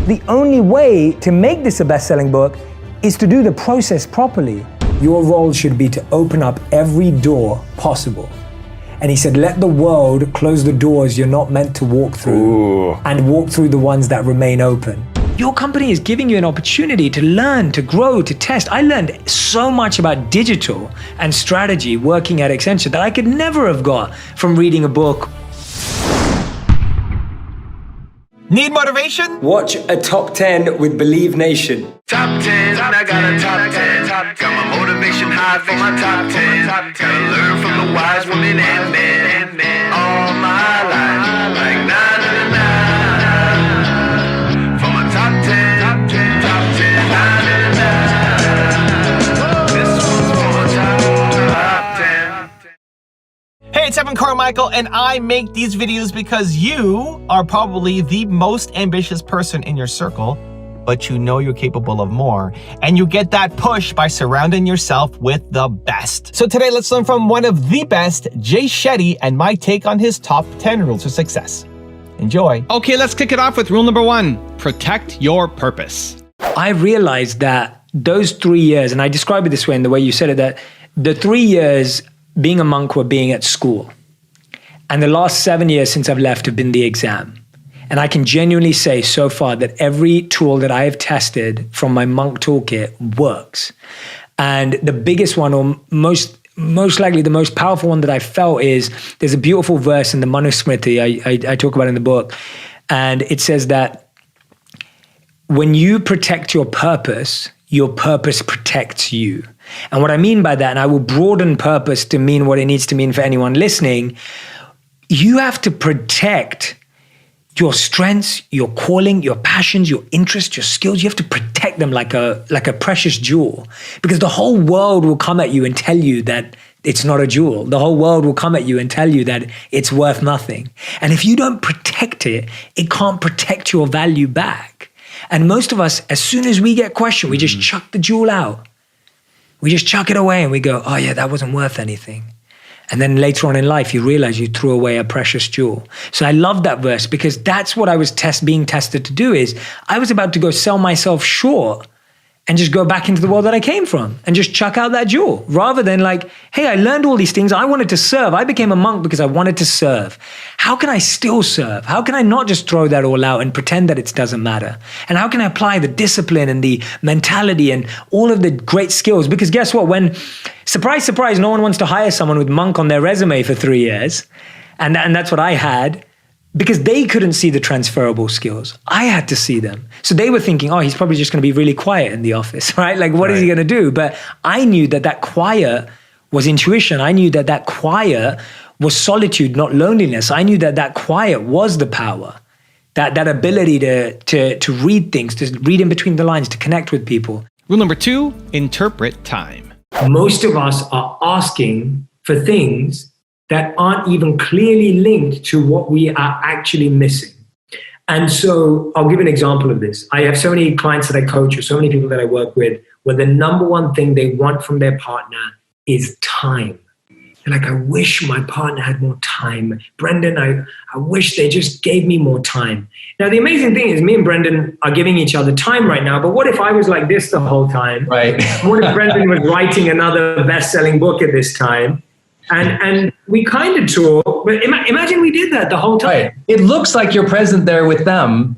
The only way to make this a best-selling book is to do the process properly. Your role should be to open up every door possible. And he said, let the world close the doors you're not meant to walk through and walk through the ones that remain open. Your company is giving you an opportunity to learn, to grow, to test. I learned so much about digital and strategy working at Accenture that I could never have got from reading a book. Need motivation? Watch a top 10 with Believe Nation. Top 10, I got a top 10. Got my motivation high for my top 10. Gotta learn from the wise women and men. All my life, like 9 and 9. For my top 10, top 10, 9 and 9. This one's for my top 10. Hey, it's Evan Carmichael, and I make these videos because you are probably the most ambitious person in your circle, but you know you're capable of more, and you get that push by surrounding yourself with the best. So today, let's learn from one of the best, Jay Shetty, and my take on his top 10 rules for success. Enjoy. Okay, let's kick it off with rule number 1, protect your purpose. I realized that those 3 years, and I describe it this way in the way you said it, that the 3 years being a monk were being at school. And the last 7 years since I've left have been the exam. And I can genuinely say so far that every tool that I have tested from my monk toolkit works. And the biggest one, or most likely the most powerful one that I felt is, there's a beautiful verse in the Manusmriti I talk about in the book. And it says that when you protect your purpose protects you. And what I mean by that, and I will broaden purpose to mean what it needs to mean for anyone listening, you have to protect your strengths, your calling, your passions, your interests, your skills. You have to protect them like a precious jewel, because the whole world will come at you and tell you that it's not a jewel. The whole world will come at you and tell you that it's worth nothing. And if you don't protect it, it can't protect your value back. And most of us, as soon as we get questioned, we just chuck the jewel out. We just chuck it away and we go, oh yeah, that wasn't worth anything. And then later on in life, you realize you threw away a precious jewel. So I love that verse, because that's what I was being tested to do. Is I was about to go sell myself short and just go back into the world that I came from and just chuck out that jewel, rather than like, hey, I learned all these things. I wanted to serve. I became a monk because I wanted to serve. How can I still serve? How can I not just throw that all out and pretend that it doesn't matter? And how can I apply the discipline and the mentality and all of the great skills? Because guess what? When, surprise, surprise, no one wants to hire someone with monk on their resume for 3 years. And that's what I had. Because they couldn't see the transferable skills. I had to see them. So they were thinking, oh, he's probably just going to be really quiet in the office, right? Like, what is he going to do? But I knew that quiet was intuition. I knew that quiet was solitude, not loneliness. I knew that quiet was the power, that ability to read things, to read in between the lines, to connect with people. Rule number 2, interpret time. Most of us are asking for things that aren't even clearly linked to what we are actually missing. And so I'll give an example of this. I have so many clients that I coach, or so many people that I work with, where the number one thing they want from their partner is time. They're like, I wish my partner had more time. Brendan, I wish they just gave me more time. Now, the amazing thing is me and Brendan are giving each other time right now, but what if I was like this the whole time? Right. What if Brendan was writing another best-selling book at this time? And we kind of talk, but imagine we did that the whole time. Right. It looks like you're present there with them,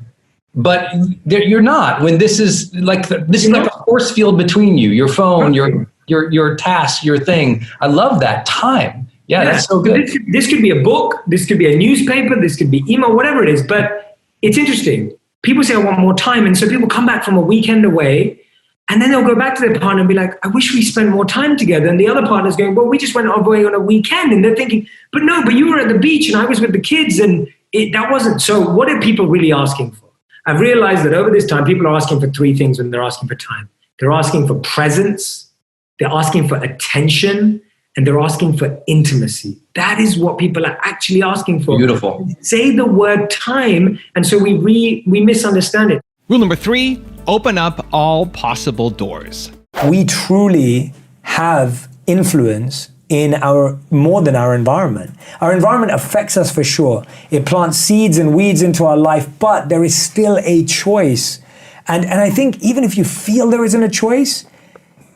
but you're not. When this is like a force field between you, your phone, your task, your thing. I love that time. Yeah, that's so good. This could be a book. This could be a newspaper. This could be email, whatever it is. But it's interesting. People say, I want more time. And so people come back from a weekend away, and then they'll go back to their partner and be like, I wish we spent more time together. And the other partner's going, well, we just went away on a weekend. And they're thinking, but you were at the beach and I was with the kids, and that wasn't. So what are people really asking for? I've realized that over this time, people are asking for 3 things when they're asking for time. They're asking for presence, they're asking for attention, and they're asking for intimacy. That is what people are actually asking for. Beautiful. Say the word time, and so we misunderstand it. Rule number 3, open up all possible doors. We truly have influence more than our environment. Our environment affects us for sure. It plants seeds and weeds into our life, but there is still a choice. And I think even if you feel there isn't a choice,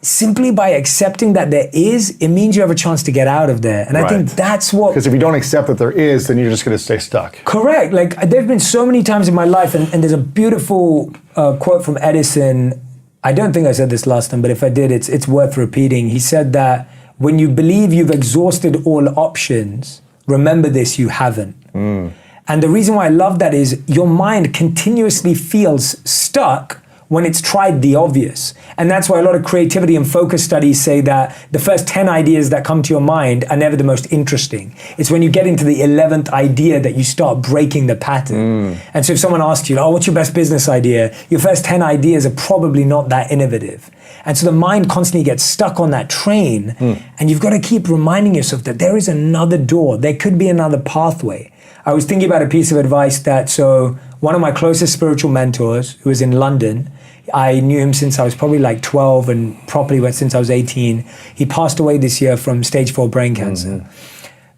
simply by accepting that there is, it means you have a chance to get out of there. And I think that's what... Because if you don't accept that there is, then you're just going to stay stuck. Correct. Like there've been so many times in my life, and there's a beautiful quote from Edison. I don't think I said this last time, but if I did, it's worth repeating. He said that when you believe you've exhausted all options, remember this, you haven't. And the reason why I love that is your mind continuously feels stuck when it's tried the obvious. And that's why a lot of creativity and focus studies say that the first 10 ideas that come to your mind are never the most interesting. It's when you get into the 11th idea that you start breaking the pattern. And so if someone asks you, oh, what's your best business idea? Your first 10 ideas are probably not that innovative. And so the mind constantly gets stuck on that train, and you've got to keep reminding yourself that there is another door, there could be another pathway. I was thinking about a piece of advice so one of my closest spiritual mentors, who was in London, I knew him since I was probably like 12 and properly since I was 18. He passed away this year from stage 4 brain cancer.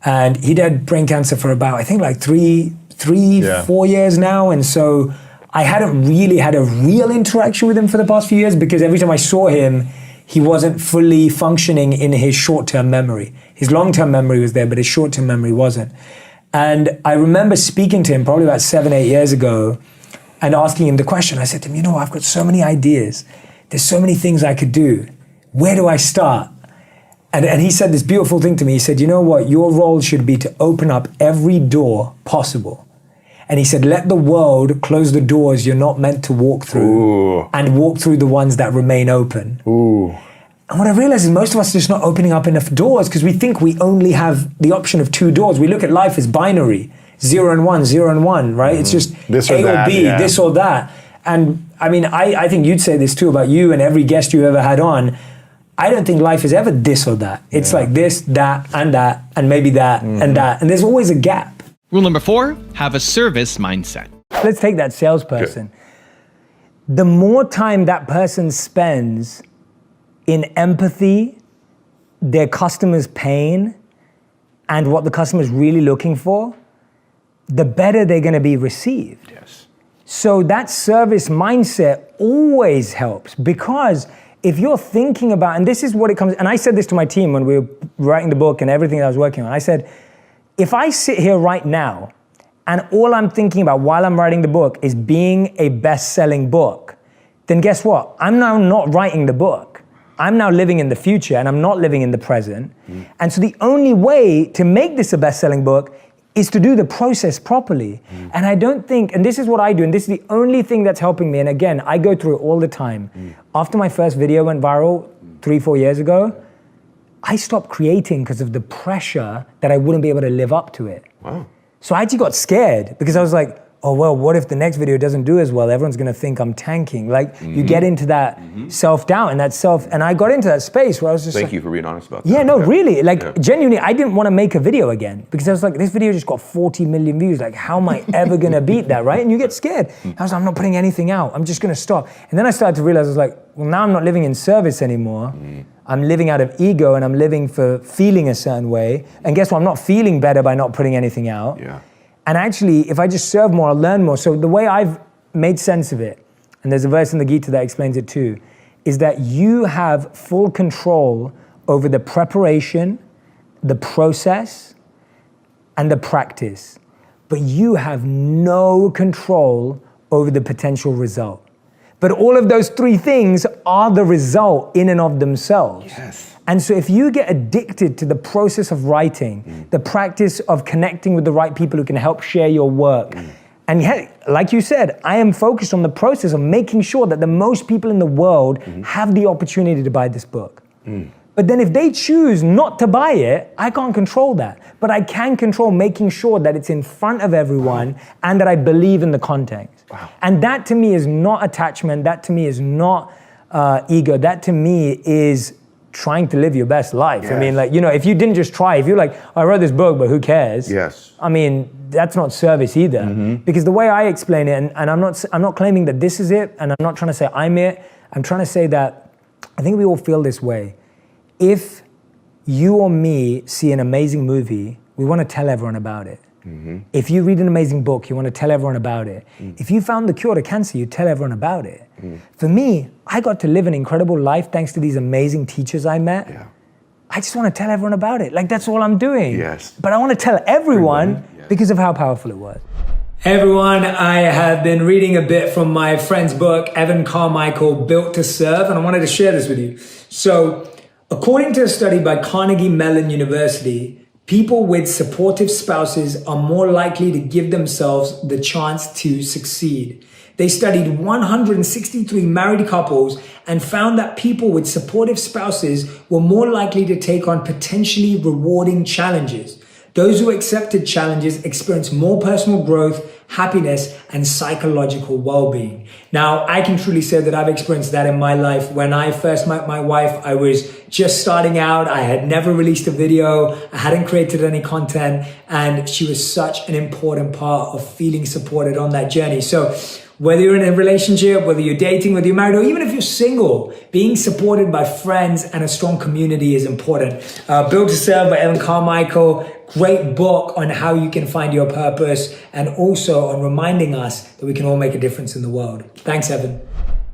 And he'd had brain cancer for about, I think like 4 years now. And so I hadn't really had a real interaction with him for the past few years, because every time I saw him, he wasn't fully functioning in his short-term memory. His long-term memory was there, but his short-term memory wasn't. And I remember speaking to him probably about 7-8 years ago and asking him the question. I said to him, I've got so many ideas. There's so many things I could do. Where do I start? And he said this beautiful thing to me. He said, you know what? Your role should be to open up every door possible. And he said, let the world close the doors you're not meant to walk through and walk through the ones that remain open. And what I realized is most of us are just not opening up enough doors because we think we only have the option of 2 doors. We look at life as binary, 0 and 1, 0 and 1, right? It's just this A or B, that, this or that. And I mean, I think you'd say this too about you and every guest you ever had on. I don't think life is ever this or that. It's like this, that, and maybe that, and that. And there's always a gap. Rule number 4, have a service mindset. Let's take that salesperson. The more time that person spends in empathy, their customer's pain, and what the customer's really looking for, the better they're gonna be received. Yes. So that service mindset always helps, because if you're thinking about, and this is what it comes, and I said this to my team when we were writing the book and everything that I was working on, I said, if I sit here right now and all I'm thinking about while I'm writing the book is being a best-selling book, then guess what? I'm now not writing the book. I'm now living in the future and I'm not living in the present. And so the only way to make this a best-selling book is to do the process properly. And I don't think, and this is what I do, and this is the only thing that's helping me, and again, I go through it all the time. After my first video went viral 3-4 years ago, I stopped creating because of the pressure that I wouldn't be able to live up to it. Wow. So I actually got scared because I was like, oh, well, what if the next video doesn't do as well? Everyone's gonna think I'm tanking. Like, you get into that self-doubt and and I got into that space where I was just Thank you for being honest about that. Yeah, no, really, genuinely, I didn't wanna make a video again because I was like, this video just got 40 million views. Like, how am I ever gonna beat that, right? And you get scared. I was like, I'm not putting anything out. I'm just gonna stop. And then I started to realize, I was like, well, now I'm not living in service anymore. I'm living out of ego and I'm living for feeling a certain way. And guess what? I'm not feeling better by not putting anything out. And actually, if I just serve more, I'll learn more. So the way I've made sense of it, and there's a verse in the Gita that explains it too, is that you have full control over the preparation, the process, and the practice. But you have no control over the potential result. But all of those 3 things are the result in and of themselves. Yes. And so if you get addicted to the process of writing, the practice of connecting with the right people who can help share your work, and like you said, I am focused on the process of making sure that the most people in the world have the opportunity to buy this book. But then if they choose not to buy it, I can't control that. But I can control making sure that it's in front of everyone and that I believe in the content. And that to me is not attachment, that to me is not ego, that to me is trying to live your best life. I mean, like, if you didn't just try, if you're like, I wrote this book, but who cares? Yes. I mean, that's not service either. Because the way I explain it, and I'm not claiming that this is it, and I'm not trying to say I'm it, I'm trying to say that I think we all feel this way. If you or me see an amazing movie, we want to tell everyone about it. If you read an amazing book, you want to tell everyone about it. If you found the cure to cancer, you tell everyone about it. For me, I got to live an incredible life thanks to these amazing teachers I met. Yeah. I just want to tell everyone about it. Like, that's all I'm doing. Yes. But I want to tell everyone because of how powerful it was. Hey everyone, I have been reading a bit from my friend's book, Evan Carmichael, Built to Serve, and I wanted to share this with you. So, according to a study by Carnegie Mellon University, people with supportive spouses are more likely to give themselves the chance to succeed. They studied 163 married couples and found that people with supportive spouses were more likely to take on potentially rewarding challenges. Those who accepted challenges experienced more personal growth, happiness, and psychological well-being. Now, I can truly say that I've experienced that in my life. When I first met my wife, I was just starting out. I had never released a video. I hadn't created any content. And she was such an important part of feeling supported on that journey. So whether you're in a relationship, whether you're dating, whether you're married, or even if you're single, being supported by friends and a strong community is important. Built to Serve by Evan Carmichael. Great book on how you can find your purpose and also on reminding us that we can all make a difference in the world. Thanks, Evan.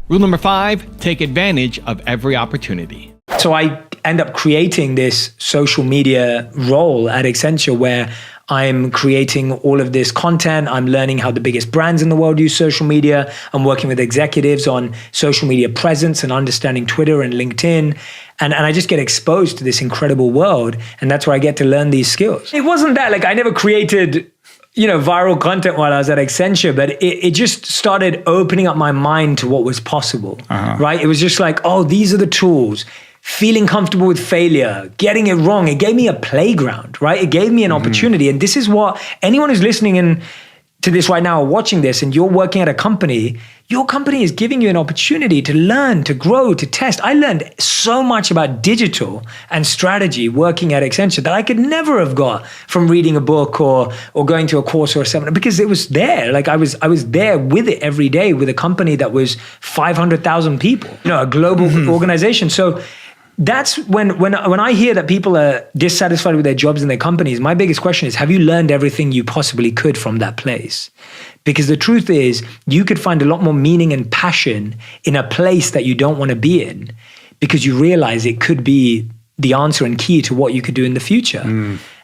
Rule number 5, take advantage of every opportunity. So I end up creating this social media role at Accenture where I'm creating all of this content. I'm learning how the biggest brands in the world use social media. I'm working with executives on social media presence and understanding Twitter and LinkedIn. And I just get exposed to this incredible world. And that's where I get to learn these skills. It wasn't that, like I never created, viral content while I was at Accenture, but it just started opening up my mind to what was possible, right? It was just like, oh, these are the tools. Feeling comfortable with failure, getting it wrong. It gave me a playground, right? It gave me an opportunity. And this is what anyone who's listening in to this right now or watching this and you're working at a company, your company is giving you an opportunity to learn, to grow, to test. I learned so much about digital and strategy working at Accenture that I could never have got from reading a book or going to a course or a seminar because it was there. Like I was there with it every day with a company that was 500,000 people, a global organization. So that's when I hear that people are dissatisfied with their jobs and their companies, my biggest question is, have you learned everything you possibly could from that place? Because the truth is, you could find a lot more meaning and passion in a place that you don't want to be in because you realize it could be the answer and key to what you could do in the future.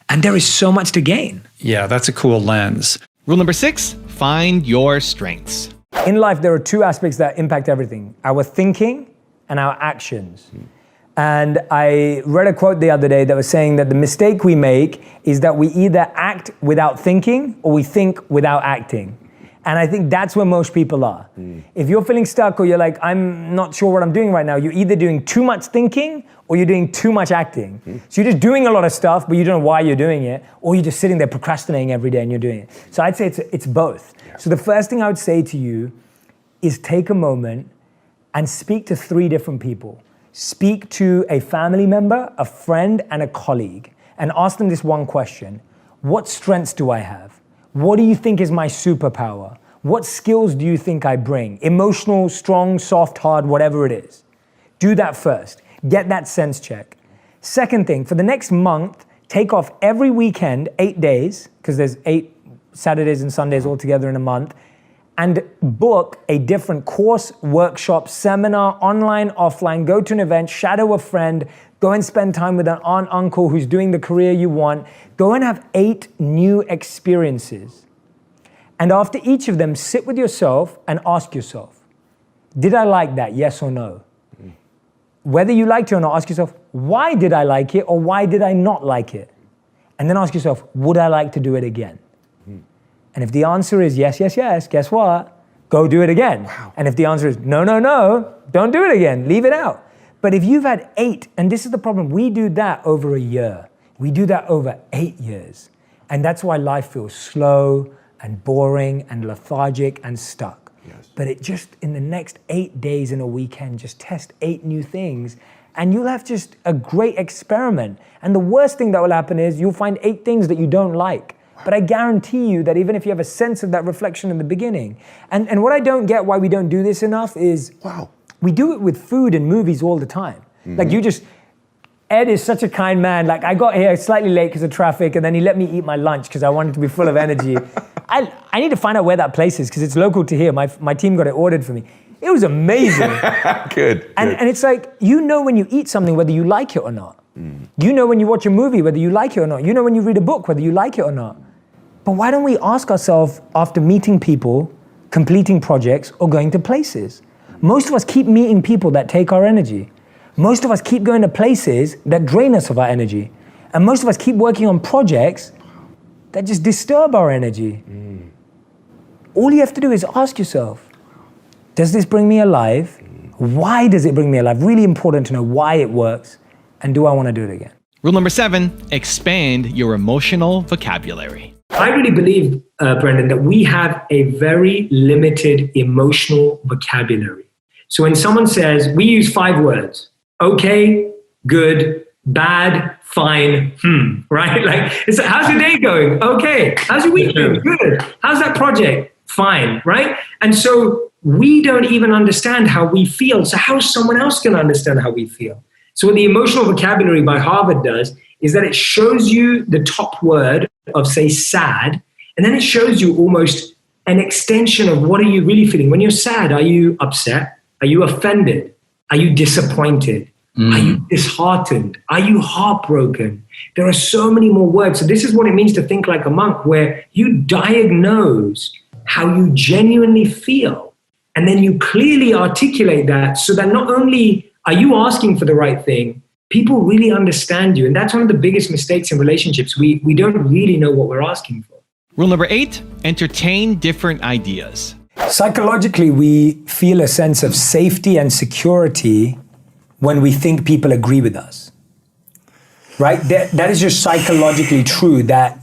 And there is so much to gain. Yeah, that's a cool lens. Rule number 6, find your strengths. In life, there are two aspects that impact everything, our thinking and our actions. And I read a quote the other day that was saying that the mistake we make is that we either act without thinking or we think without acting. And I think that's where most people are. If you're feeling stuck or you're like, I'm not sure what I'm doing right now, you're either doing too much thinking or you're doing too much acting. So you're just doing a lot of stuff, but you don't know why you're doing it, or you're just sitting there procrastinating every day and you're doing it. So I'd say it's both. So the first thing I would say to you is take a moment and speak to 3 different people. Speak to a family member, a friend, and a colleague, and ask them this one question. What strengths do I have? What do you think is my superpower? What skills do you think I bring? Emotional, strong, soft, hard, whatever it is. Do that first. Get that sense check. Second thing, for the next month, take off every weekend, 8 days, because there's 8 Saturdays and Sundays altogether in a month, and book a different course, workshop, seminar, online, offline, go to an event, shadow a friend, go and spend time with an aunt, uncle who's doing the career you want. Go and have 8 new experiences. And after each of them, sit with yourself and ask yourself, did I like that, yes or no? Whether you liked it or not, ask yourself, why did I like it or why did I not like it? And then ask yourself, would I like to do it again? And if the answer is yes, yes, yes, guess what? Go do it again. Wow. And if the answer is no, no, no, don't do it again, leave it out. But if you've had 8, and this is the problem, we do that over a year. We do that over 8 years. And that's why life feels slow and boring and lethargic and stuck. Yes. But it just, in the next 8 days in a weekend, just test 8 new things and you'll have just a great experiment. And the worst thing that will happen is you'll find 8 things that you don't like. But I guarantee you that even if you have a sense of that reflection in the beginning, and what I don't get why we don't do this enough is, we do it with food and movies all the time. Mm-hmm. Like Ed is such a kind man. Like, I got here slightly late because of traffic, and then he let me eat my lunch because I wanted to be full of energy. I need to find out where that place is because it's local to here. My team got it ordered for me. It was amazing. Good. And it's like, you know when you eat something, whether you like it or not. You know when you watch a movie, whether you like it or not. You know when you read a book, whether you like it or not. But why don't we ask ourselves after meeting people, completing projects, or going to places? Most of us keep meeting people that take our energy. Most of us keep going to places that drain us of our energy. And most of us keep working on projects that just disturb our energy. All you have to do is ask yourself, does this bring me alive? Why does it bring me alive? Really important to know why it works. And do I want to do it again? Rule number 7, expand your emotional vocabulary. I really believe, Brendan, that we have a very limited emotional vocabulary. So when someone says, we use 5 words, okay, good, bad, fine, right? Like, it's like, how's your day going? Okay. How's your week going? Good. How's that project? Fine, right? And so we don't even understand how we feel. So how's someone else going to understand how we feel? So what the emotional vocabulary by Harvard does is that it shows you the top word of, say, sad, and then it shows you almost an extension of what are you really feeling. When you're sad, are you upset? Are you offended? Are you disappointed? Are you disheartened? Are you heartbroken? There are so many more words. So this is what it means to think like a monk, where you diagnose how you genuinely feel, and then you clearly articulate that so that not only are you asking for the right thing, people really understand you. And that's one of the biggest mistakes in relationships. We don't really know what we're asking for. Rule number 8, entertain different ideas. Psychologically, we feel a sense of safety and security when we think people agree with us, right? That is just psychologically true, that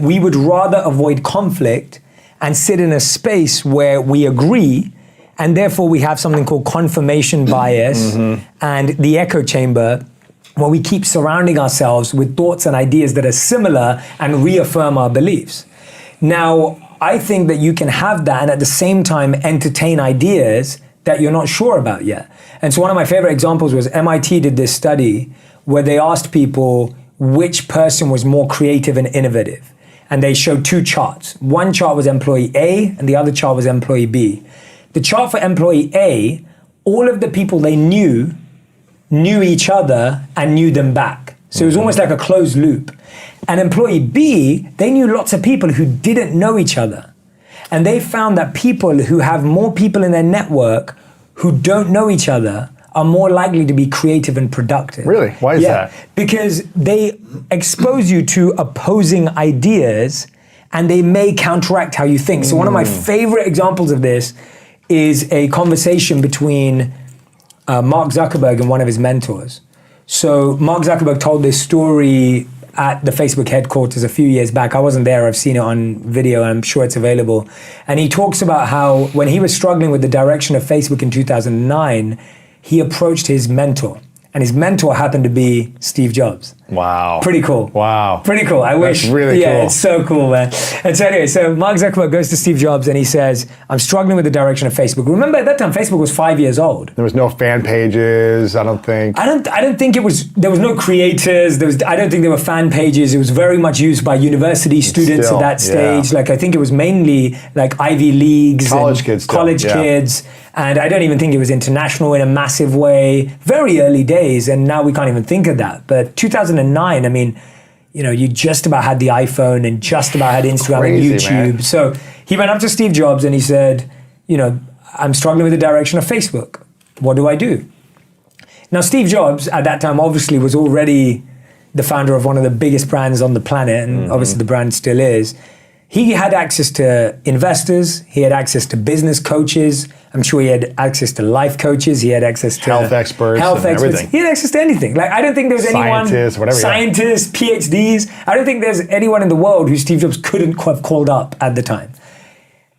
we would rather avoid conflict and sit in a space where we agree, and therefore we have something called confirmation bias and the echo chamber, where we keep surrounding ourselves with thoughts and ideas that are similar and reaffirm our beliefs. Now, I think that you can have that and at the same time entertain ideas that you're not sure about yet. And so one of my favorite examples was MIT did this study where they asked people which person was more creative and innovative. And they showed 2 charts. One chart was employee A and the other chart was employee B. The chart for employee A, all of the people they knew each other and knew them back. So it was almost like a closed loop. And employee B, they knew lots of people who didn't know each other. And they found that people who have more people in their network who don't know each other are more likely to be creative and productive. Really? Why is that? Because they expose you to opposing ideas and they may counteract how you think. So one of my favorite examples of this is a conversation between Mark Zuckerberg and one of his mentors. So Mark Zuckerberg told this story at the Facebook headquarters a few years back. I wasn't there, I've seen it on video, and I'm sure it's available. And he talks about how when he was struggling with the direction of Facebook in 2009, he approached his mentor. And his mentor happened to be Steve Jobs. Wow. Pretty cool. Wow. Pretty cool. I wish. That's really cool. Yeah, it's so cool, man. And so anyway, so Mark Zuckerberg goes to Steve Jobs and he says, I'm struggling with the direction of Facebook. Remember at that time, Facebook was 5 years old. There was no fan pages, I don't think. I don't think there was no creators. I don't think there were fan pages. It was very much used by university students Still, at that stage. yeah. Like I think it was mainly like Ivy Leagues. College and kids still, College yeah. kids. And I don't even think it was international in a massive way. Very early days, and now we can't even think of that. But 2009, I mean, you know, you just about had the iPhone and just about had Instagram Crazy, and YouTube. man. So he went up to Steve Jobs and he said, you know, I'm struggling with the direction of Facebook. What do I do? Now, Steve Jobs at that time obviously was already the founder of one of the biggest brands on the planet, and obviously the brand still is. He had access to investors, he had access to business coaches, I'm sure he had access to life coaches, he had access to Health experts and everything. He had access to anything. Like I don't think there's Scientists, whatever, yeah. scientists, PhDs, I don't think there's anyone in the world who Steve Jobs couldn't have called up at the time.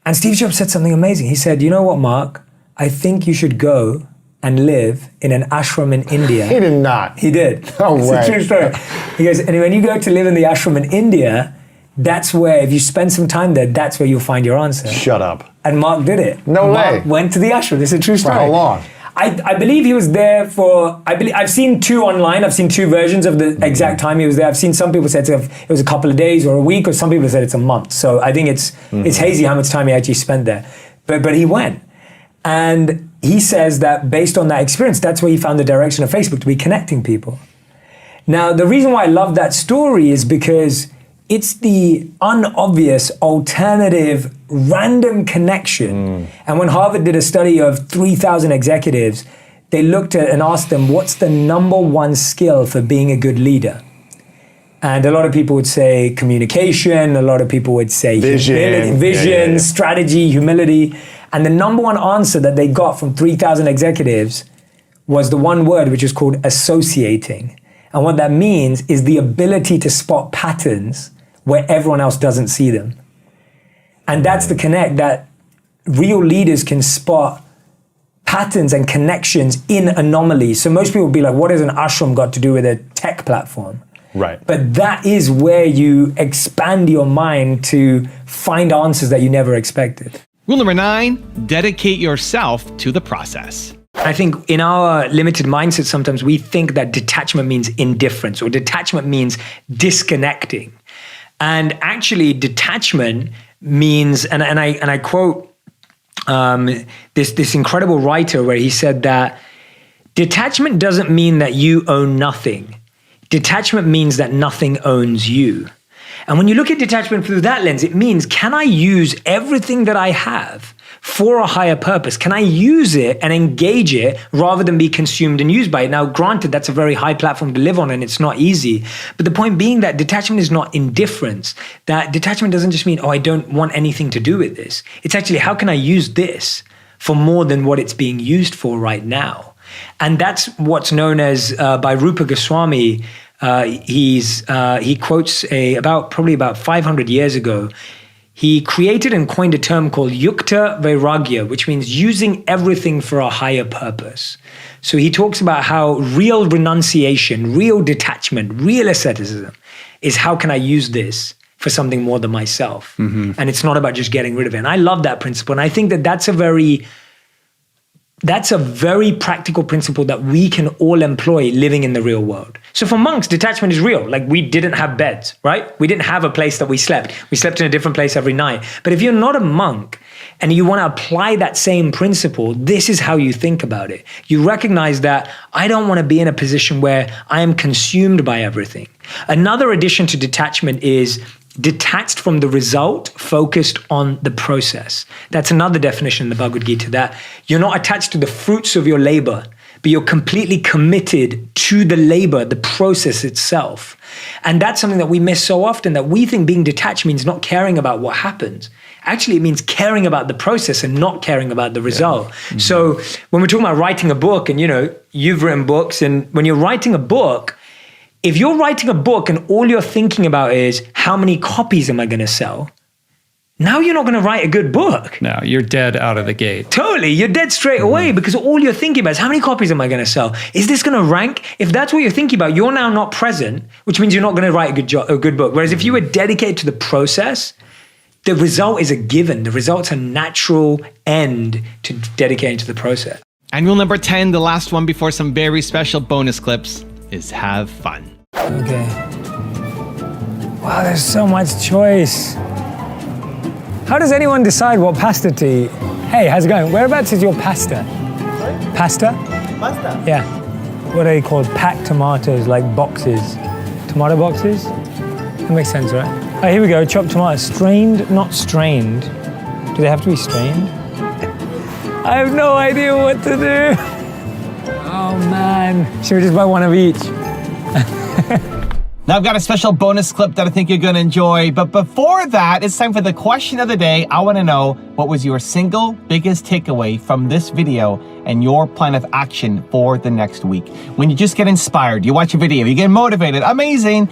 And Steve Jobs said something amazing. He said, you know what, Mark? I think you should go and live in an ashram in India. He did not. He did. No It's way. a true story. He goes, and when you go to live in the ashram in India, that's where, if you spend some time there, that's where you'll find your answer. Shut up. And Mark did it. No Mark way. went to the ashram. This is a true For story. how long? I believe he was there for, I've seen two online. I've seen two versions of the exact time he was there. I've seen some people said it was a couple of days or a week, or some people said it's a month. So I think it's hazy how much time he actually spent there. But he went. And he says that based on that experience, that's where he found the direction of Facebook, to be connecting people. Now, the reason why I love that story is because it's the unobvious, alternative, random connection. And when Harvard did a study of 3,000 executives, they looked at and asked them, what's the number one skill for being a good leader? And a lot of people would say communication. A lot of people would say vision, strategy, humility. And the number one answer that they got from 3,000 executives was the one word, which is called associating. And what that means is the ability to spot patterns where everyone else doesn't see them. And that's the connect, that real leaders can spot patterns and connections in anomalies. So most people will be like, what has an ashram got to do with a tech platform? Right. But that is where you expand your mind to find answers that you never expected. Rule number 9, dedicate yourself to the process. I think in our limited mindset, sometimes we think that detachment means indifference, or detachment means disconnecting. And actually, detachment means, and I quote this incredible writer where he said that detachment doesn't mean that you own nothing. Detachment means that nothing owns you. And when you look at detachment through that lens, it means, can I use everything that I have for a higher purpose? Can I use it and engage it rather than be consumed and used by it? Now, granted, that's a very high platform to live on and it's not easy. But the point being that detachment is not indifference. That detachment doesn't just mean, oh, I don't want anything to do with this. It's actually, how can I use this for more than what it's being used for right now? And that's what's known as, by Rupa Goswami, he quotes probably about 500 years ago, he created and coined a term called yukta vairagya, which means using everything for a higher purpose. So he talks about how real renunciation, real detachment, real asceticism is, how can I use this for something more than myself? And it's not about just getting rid of it. And I love that principle. And I think that that's a very practical principle that we can all employ living in the real world. So for monks, detachment is real. Like, we didn't have beds, right? We didn't have a place that we slept. We slept in a different place every night. But if you're not a monk and you want to apply that same principle, this is how you think about it. You recognize that I don't want to be in a position where I am consumed by everything. Another addition to detachment is detached from the result, focused on the process. That's another definition in the Bhagavad Gita, that you're not attached to the fruits of your labor, but you're completely committed to the labor, the process itself. And that's something that we miss so often, that we think being detached means not caring about what happens. Actually, it means caring about the process and not caring about the result. So when we're talking about writing a book, and you've written books, and when you're writing a book, if you're writing a book and all you're thinking about is, how many copies am I going to sell? Now you're not going to write a good book. No, you're dead out of the gate. Totally. You're dead straight away, because all you're thinking about is, how many copies am I going to sell? Is this going to rank? If that's what you're thinking about, you're now not present, which means you're not going to write a good book. Whereas if you were dedicated to the process, the result is a given. The result's a natural end to dedicating to the process. And rule number 10, the last one before some very special bonus clips, is have fun. Okay. Wow, there's so much choice. How does anyone decide what pasta to eat? Hey, how's it going? Whereabouts is your pasta? Sorry? Pasta? Pasta? Yeah. What are they called? Packed tomatoes, like boxes. Tomato boxes? That makes sense, right? Oh, here we go. Chopped tomatoes. Strained, not strained. Do they have to be strained? I have no idea what to do. Oh, man. Should we just buy one of each? Now I've got a special bonus clip that I think you're going to enjoy. But before that, it's time for the question of the day. I want to know, what was your single biggest takeaway from this video and your plan of action for the next week? When you just get inspired, you watch a video, you get motivated, amazing.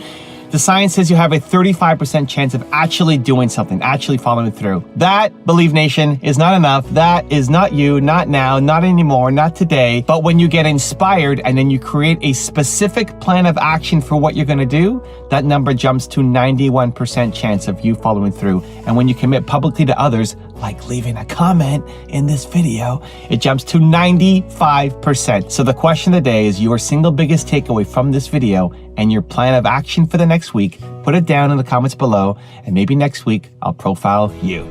The science says you have a 35% chance of actually doing something, actually following through. That, Believe Nation, is not enough. That is not you, not now, not anymore, not today. But when you get inspired and then you create a specific plan of action for what you're gonna do, that number jumps to 91% chance of you following through. And when you commit publicly to others, like leaving a comment in this video, it jumps to 95%. So the question of the day is your single biggest takeaway from this video and your plan of action for the next week. Put it down in the comments below, and maybe next week I'll profile you.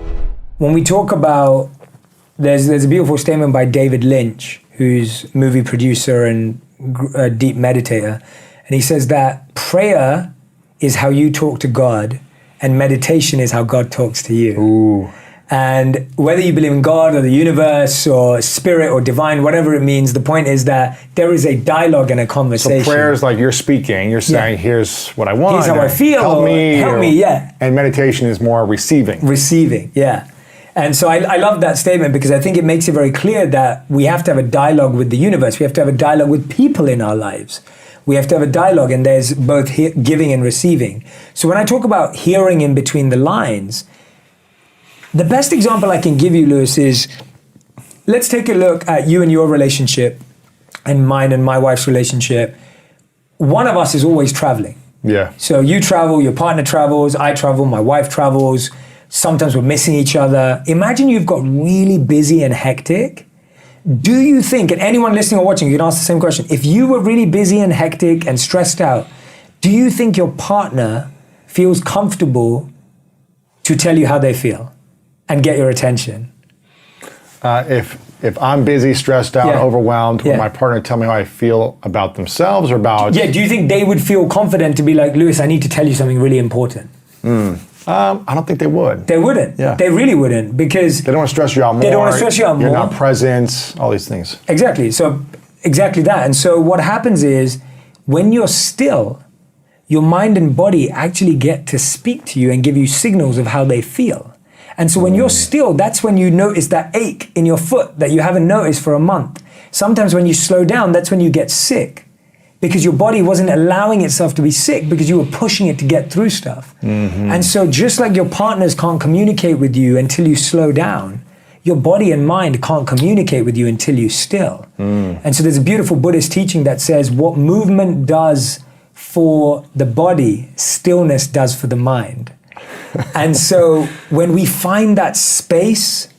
When we talk about, there's a beautiful statement by David Lynch, who's movie producer and a deep meditator. And he says that prayer is how you talk to God and meditation is how God talks to you. Ooh. And whether you believe in God or the universe or spirit or divine, whatever it means, the point is that there is a dialogue and a conversation. So prayer is like you're speaking, you're saying, here's what I want. Here's how I feel. Help me, yeah. And meditation is more receiving. Receiving, yeah. And so I love that statement because I think it makes it very clear that we have to have a dialogue with the universe. We have to have a dialogue with people in our lives. We have to have a dialogue, and there's both giving and receiving. So when I talk about hearing in between the lines, the best example I can give you, Lewis, is let's take a look at you and your relationship and mine and my wife's relationship. One of us is always traveling. Yeah. So you travel, your partner travels, I travel, my wife travels. Sometimes we're missing each other. Imagine you've got really busy and hectic. Do you think, and anyone listening or watching, you can ask the same question. If you were really busy and hectic and stressed out, do you think your partner feels comfortable to tell you how they feel and get your attention? If I'm busy, stressed out, overwhelmed, will my partner tell me how I feel about themselves or about... Yeah, do you think they would feel confident to be like, Lewis, I need to tell you something really important? I don't think they would. They wouldn't. Yeah. They really wouldn't, because... They don't want to stress you out more. They don't want to stress you out more. You're not present, all these things. Exactly. So, exactly that. And so what happens is, when you're still, your mind and body actually get to speak to you and give you signals of how they feel. And so when you're still, that's when you notice that ache in your foot that you haven't noticed for a month. Sometimes when you slow down, that's when you get sick, because your body wasn't allowing itself to be sick because you were pushing it to get through stuff. And so just like your partners can't communicate with you until you slow down, your body and mind can't communicate with you until you still. And so there's a beautiful Buddhist teaching that says what movement does for the body, stillness does for the mind. And so when we find that space,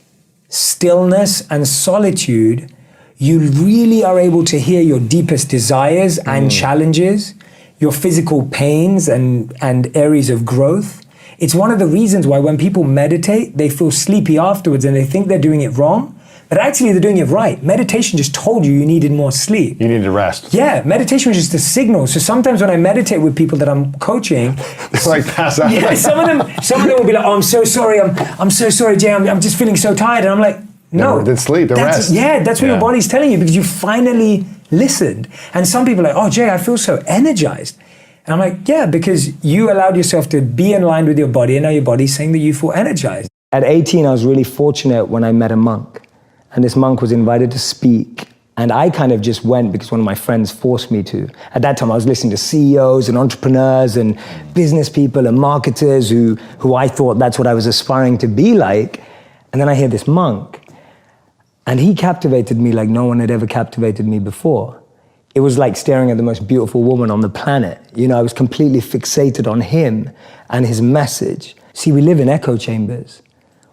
stillness, and solitude, you really are able to hear your deepest desires and challenges, your physical pains and areas of growth. It's one of the reasons why when people meditate, they feel sleepy afterwards and they think they're doing it wrong, but actually they're doing it right. Meditation just told you needed more sleep. You need to rest. Yeah, meditation was just a signal. So sometimes when I meditate with people that I'm coaching, it's like pass out. Yeah, some of them will be like, "Oh, I'm so sorry. I'm so sorry, Jay. I'm just feeling so tired." And I'm like, no, did sleep, the rest. Yeah, that's what your body's telling you, because you finally listened. And some people are like, "Oh, Jay, I feel so energized." And I'm like, yeah, because you allowed yourself to be in line with your body, and now your body's saying that you feel energized. At 18, I was really fortunate when I met a monk. And this monk was invited to speak. And I kind of just went because one of my friends forced me to. At that time, I was listening to CEOs and entrepreneurs and business people and marketers who I thought that's what I was aspiring to be like. And then I hear this monk. And he captivated me like no one had ever captivated me before. It was like staring at the most beautiful woman on the planet. You know, I was completely fixated on him and his message. See, we live in echo chambers.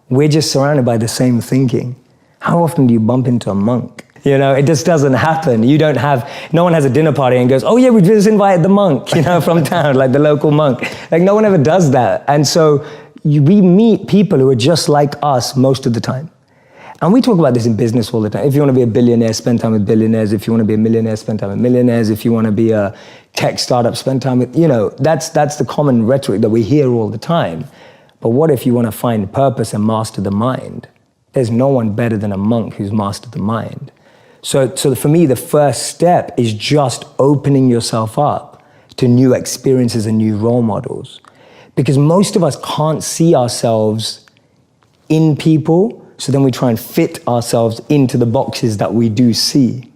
We're just surrounded by the same thinking. How often do you bump into a monk? You know, it just doesn't happen. No one has a dinner party and goes, "Oh yeah, we just invited the monk, you know, from town," like the local monk. Like no one ever does that. And so we meet people who are just like us most of the time. And we talk about this in business all the time. If you want to be a billionaire, spend time with billionaires. If you want to be a millionaire, spend time with millionaires. If you want to be a tech startup, spend time with, you know, that's the common rhetoric that we hear all the time. But what if you want to find purpose and master the mind? There's no one better than a monk who's mastered the mind. So for me, the first step is just opening yourself up to new experiences and new role models. Because most of us can't see ourselves in people, so then we try and fit ourselves into the boxes that we do see.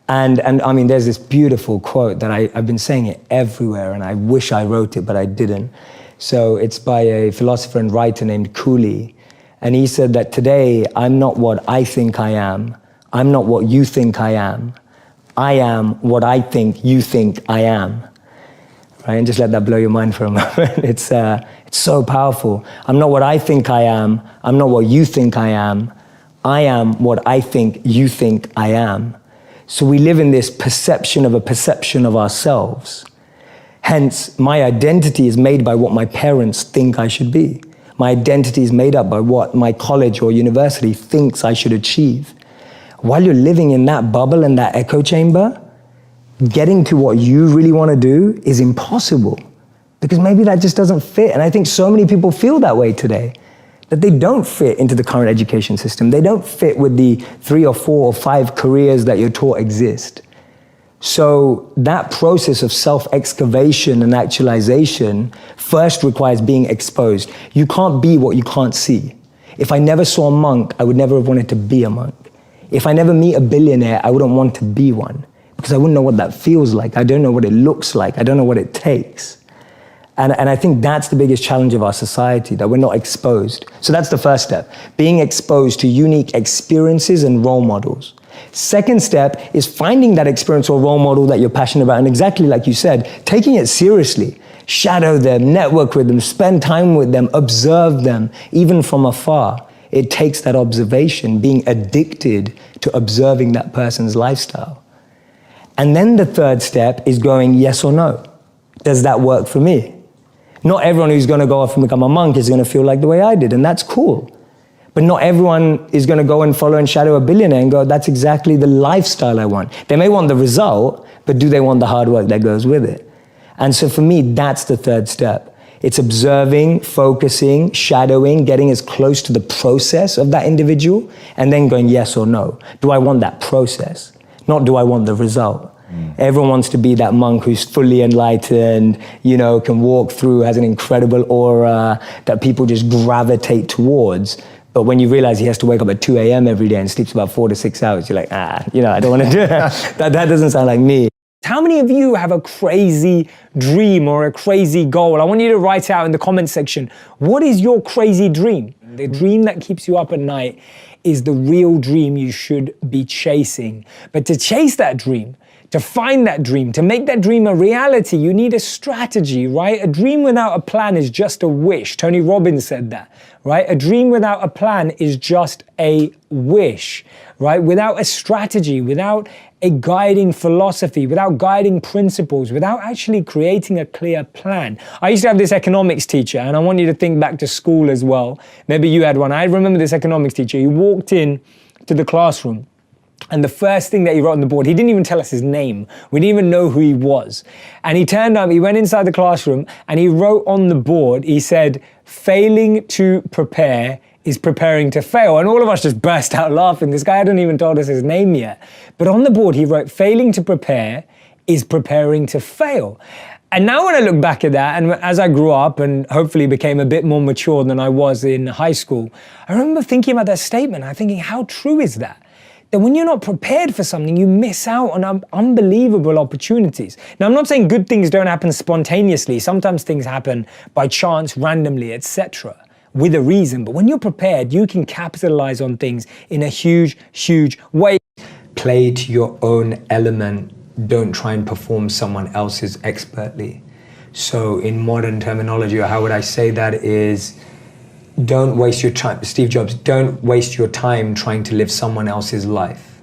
And I mean, there's this beautiful quote that I've been saying it everywhere, and I wish I wrote it, but I didn't. So it's by a philosopher and writer named Cooley. And he said that today, I'm not what I think I am. I'm not what you think I am. I am what I think you think I am. Right? And just let that blow your mind for a moment. It's a It's so powerful. I'm not what I think I am. I'm not what you think I am. I am what I think you think I am. So we live in this perception of a perception of ourselves. Hence, my identity is made by what my parents think I should be. My identity is made up by what my college or university thinks I should achieve. While you're living in that bubble and that echo chamber, getting to what you really want to do is impossible, because maybe that just doesn't fit. And I think so many people feel that way today, that they don't fit into the current education system. They don't fit with the 3 or 4 or 5 careers that you're taught exist. So that process of self-excavation and actualization first requires being exposed. You can't be what you can't see. If I never saw a monk, I would never have wanted to be a monk. If I never meet a billionaire, I wouldn't want to be one, because I wouldn't know what that feels like. I don't know what it looks like. I don't know what it takes. And I think that's the biggest challenge of our society, that we're not exposed. So that's the first step, being exposed to unique experiences and role models. Second step is finding that experience or role model that you're passionate about, and exactly like you said, taking it seriously. Shadow them, network with them, spend time with them, observe them, even from afar. It takes that observation, being addicted to observing that person's lifestyle. And then the third step is going yes or no. Does that work for me? Not everyone who's going to go off and become a monk is going to feel like the way I did, and that's cool. But not everyone is going to go and follow and shadow a billionaire and go, that's exactly the lifestyle I want. They may want the result, but do they want the hard work that goes with it? And so for me, that's the third step. It's observing, focusing, shadowing, getting as close to the process of that individual, and then going yes or no. Do I want that process? Not do I want the result? Everyone wants to be that monk who's fully enlightened, can walk through, has an incredible aura that people just gravitate towards. But when you realize he has to wake up at 2 a.m. every day and sleeps about 4 to 6 hours, you're like, I don't want to do that. That doesn't sound like me. How many of you have a crazy dream or a crazy goal? I want you to write out in the comment section, what is your crazy dream? The dream that keeps you up at night is the real dream you should be chasing. But to chase that dream, to find that dream, to make that dream a reality, you need a strategy, right? A dream without a plan is just a wish. Tony Robbins said that, right? A dream without a plan is just a wish, right? Without a strategy, without a guiding philosophy, without guiding principles, without actually creating a clear plan. I used to have this economics teacher, and I want you to think back to school as well. Maybe you had one. I remember this economics teacher. He walked in to the classroom, and the first thing that he wrote on the board, he didn't even tell us his name. We didn't even know who he was. And he turned up, he went inside the classroom, and he wrote on the board, he said, failing to prepare is preparing to fail. And all of us just burst out laughing. This guy hadn't even told us his name yet. But on the board, he wrote, failing to prepare is preparing to fail. And now when I look back at that, and as I grew up and hopefully became a bit more mature than I was in high school, I remember thinking about that statement. I'm thinking, how true is that? That when you're not prepared for something, you miss out on unbelievable opportunities. Now, I'm not saying good things don't happen spontaneously. Sometimes things happen by chance, randomly, etc., with a reason. But when you're prepared, you can capitalize on things in a huge, huge way. Play to your own element. Don't try and perform someone else's expertly. So in modern terminology, or how would I say that, is don't waste your time. Steve Jobs, don't waste your time trying to live someone else's life.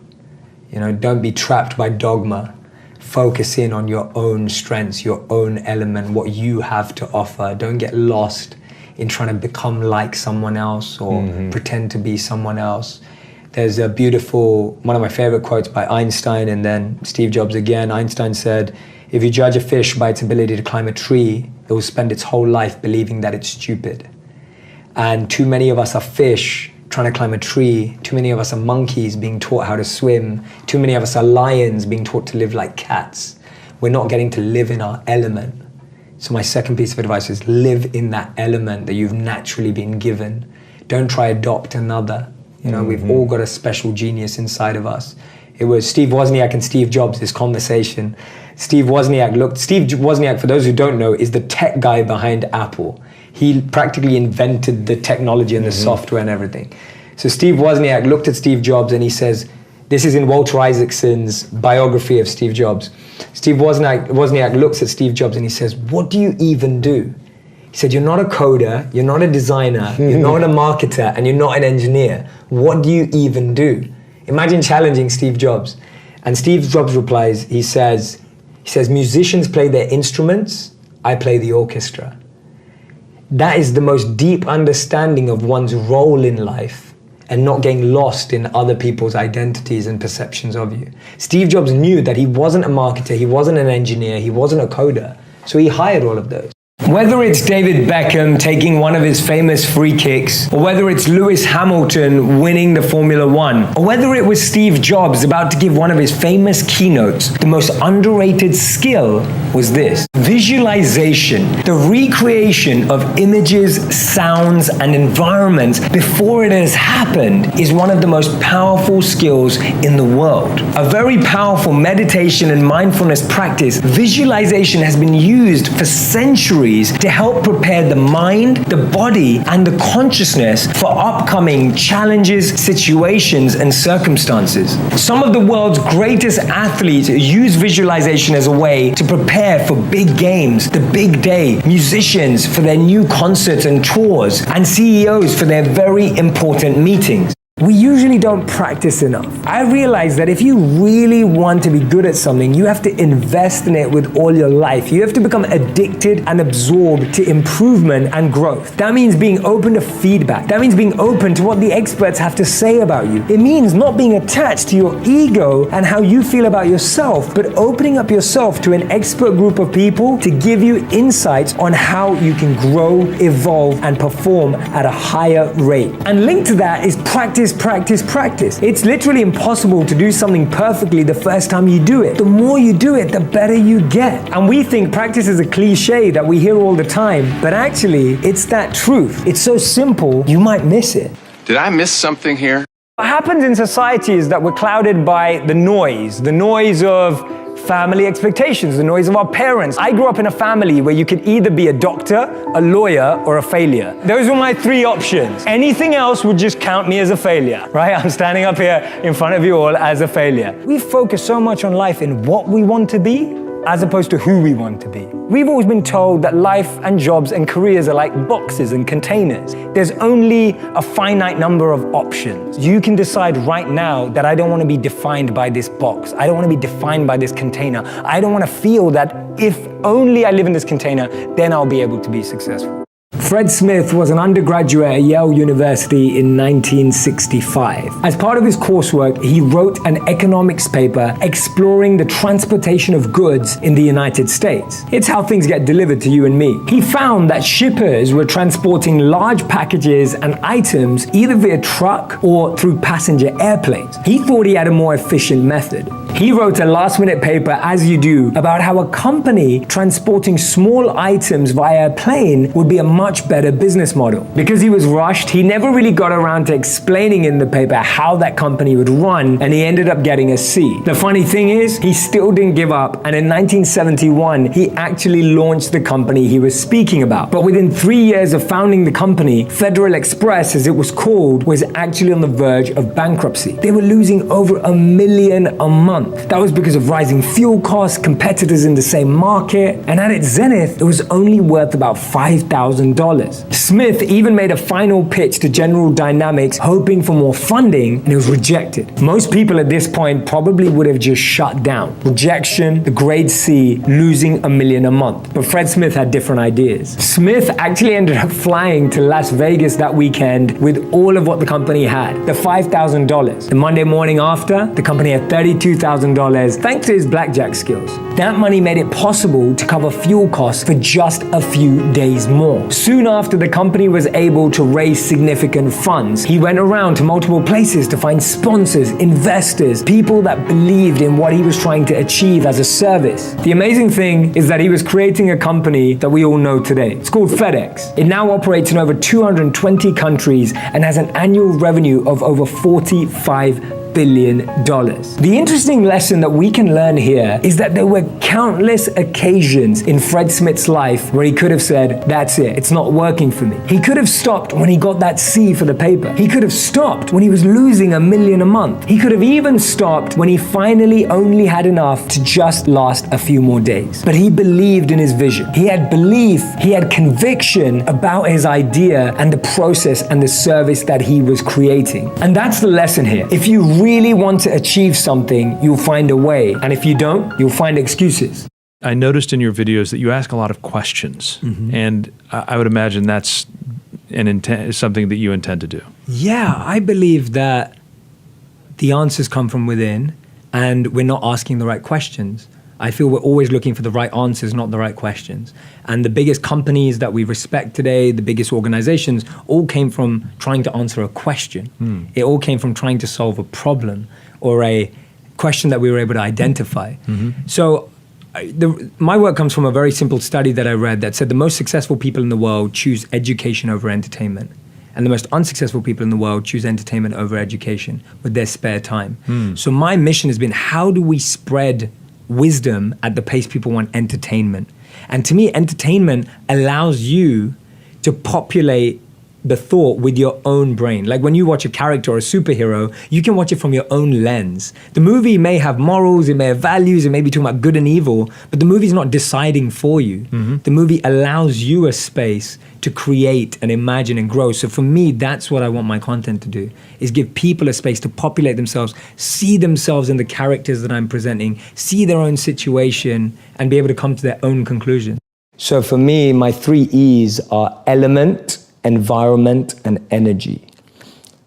Don't be trapped by dogma. Focus in on your own strengths, your own element, what you have to offer. Don't get lost in trying to become like someone else or pretend to be someone else. There's a beautiful, one of my favorite quotes by Einstein and then Steve Jobs again. Einstein said, if you judge a fish by its ability to climb a tree, it will spend its whole life believing that it's stupid. And too many of us are fish trying to climb a tree. Too many of us are monkeys being taught how to swim. Too many of us are lions being taught to live like cats. We're not getting to live in our element. So my second piece of advice is live in that element that you've naturally been given. Don't try adopt another. We've all got a special genius inside of us. It was Steve Wozniak and Steve Jobs, this conversation. Steve Wozniak, for those who don't know, is the tech guy behind Apple. He practically invented the technology and the software and everything. So Steve Wozniak looked at Steve Jobs and he says, this is in Walter Isaacson's biography of Steve Jobs. Steve Wozniak looks at Steve Jobs and he says, what do you even do? He said, you're not a coder, you're not a designer, you're not a marketer, and you're not an engineer. What do you even do? Imagine challenging Steve Jobs. And Steve Jobs replies, he says, musicians play their instruments, I play the orchestra. That is the most deep understanding of one's role in life and not getting lost in other people's identities and perceptions of you. Steve Jobs knew that he wasn't a marketer, he wasn't an engineer, he wasn't a coder, so he hired all of those. Whether it's David Beckham taking one of his famous free kicks, or whether it's Lewis Hamilton winning the Formula One, or whether it was Steve Jobs about to give one of his famous keynotes, the most underrated skill was this: visualization, the recreation of images, sounds, and environments before it has happened is one of the most powerful skills in the world. A very powerful meditation and mindfulness practice, visualization has been used for centuries to help prepare the mind, the body, and the consciousness for upcoming challenges, situations, and circumstances. Some of the world's greatest athletes use visualization as a way to prepare for big games, the big day, musicians for their new concerts and tours, and CEOs for their very important meetings. We usually don't practice enough. I realize that if you really want to be good at something, you have to invest in it with all your life. You have to become addicted and absorbed to improvement and growth. That means being open to feedback. That means being open to what the experts have to say about you. It means not being attached to your ego and how you feel about yourself, but opening up yourself to an expert group of people to give you insights on how you can grow, evolve, and perform at a higher rate. And linked to that is practice. It's literally impossible to do something perfectly the first time you do it. The more you do it, the better you get. And we think practice is a cliche that we hear all the time, but actually, it's that truth. It's so simple, you might miss it. Did I miss something here? What happens in society is that we're clouded by the noise of family expectations, the noise of our parents. I grew up in a family where you could either be a doctor, a lawyer, or a failure. Those were my three options. Anything else would just count me as a failure, right? I'm standing up here in front of you all as a failure. We focus so much on life in what we want to be, as opposed to who we want to be. We've always been told that life and jobs and careers are like boxes and containers. There's only a finite number of options. You can decide right now that I don't want to be defined by this box. I don't want to be defined by this container. I don't want to feel that if only I live in this container, then I'll be able to be successful. Fred Smith was an undergraduate at Yale University in 1965. As part of his coursework, he wrote an economics paper exploring the transportation of goods in the United States. It's how things get delivered to you and me. He found that shippers were transporting large packages and items either via truck or through passenger airplanes. He thought he had a more efficient method. He wrote a last-minute paper, as you do, about how a company transporting small items via a plane would be a much better business model. Because he was rushed, he never really got around to explaining in the paper how that company would run, and he ended up getting a C. The funny thing is, he still didn't give up, and in 1971, he actually launched the company he was speaking about. But within 3 years of founding the company, Federal Express, as it was called, was actually on the verge of bankruptcy. They were losing over $1 million a month. That was because of rising fuel costs, competitors in the same market, and at its zenith, it was only worth about $5,000. Smith even made a final pitch to General Dynamics, hoping for more funding, and it was rejected. Most people at this point probably would have just shut down. Rejection, the grade C, losing $1 million a month. But Fred Smith had different ideas. Smith actually ended up flying to Las Vegas that weekend with all of what the company had, the $5,000. The Monday morning after, the company had $32,000 thanks to his blackjack skills. That money made it possible to cover fuel costs for just a few days more. Soon after the company was able to raise significant funds, he went around to multiple places to find sponsors, investors, people that believed in what he was trying to achieve as a service. The amazing thing is that he was creating a company that we all know today. It's called FedEx. It now operates in over 220 countries and has an annual revenue of over $45 billion. The interesting lesson that we can learn here is that there were countless occasions in Fred Smith's life where he could have said, that's it, it's not working for me. He could have stopped when he got that C for the paper. He could have stopped when he was losing $1 million a month. He could have even stopped when he finally only had enough to just last a few more days. But he believed in his vision. He had belief, he had conviction about his idea and the process and the service that he was creating. And that's the lesson here. If you really want to achieve something, you'll find a way. And if you don't, you'll find excuses. I noticed in your videos that you ask a lot of questions. And I would imagine that's something that you intend to do. Yeah, I believe that the answers come from within and we're not asking the right questions. I feel we're always looking for the right answers, not the right questions. And the biggest companies that we respect today, the biggest organizations, all came from trying to answer a question. It all came from trying to solve a problem or a question that we were able to identify. So my work comes from a very simple study that I read that said the most successful people in the world choose education over entertainment. And the most unsuccessful people in the world choose entertainment over education with their spare time. So my mission has been, how do we spread wisdom at the pace people want entertainment? And to me, entertainment allows you to populate the thought with your own brain. Like when you watch a character or a superhero, you can watch it from your own lens. The movie may have morals, it may have values, it may be talking about good and evil, but the movie's not deciding for you. The movie allows you a space to create and imagine and grow. So for me, that's what I want my content to do, is give people a space to populate themselves, see themselves in the characters that I'm presenting, see their own situation, and be able to come to their own conclusion. So for me, my 3 E's are element, environment, and energy.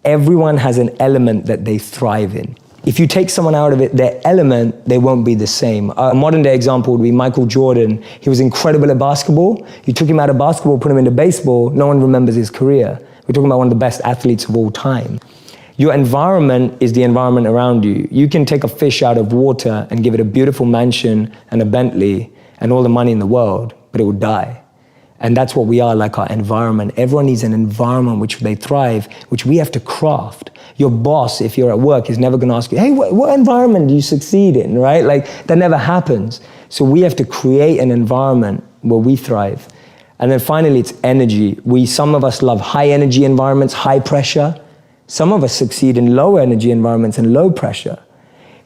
Everyone has an element that they thrive in. If you take someone out of it, their element, they won't be the same. A modern day example would be Michael Jordan. He was incredible at basketball. You took him out of basketball, put him into baseball, no one remembers his career. We're talking about one of the best athletes of all time. Your environment is the environment around you. You can take a fish out of water and give it a beautiful mansion and a Bentley and all the money in the world, but it will die. And that's what we are, like our environment. Everyone needs an environment which they thrive, which we have to craft. Your boss, if you're at work, is never gonna ask you, hey, what environment do you succeed in, right? Like, that never happens. So we have to create an environment where we thrive. And then finally, it's energy. Some of us love high energy environments, high pressure. Some of us succeed in low energy environments and low pressure.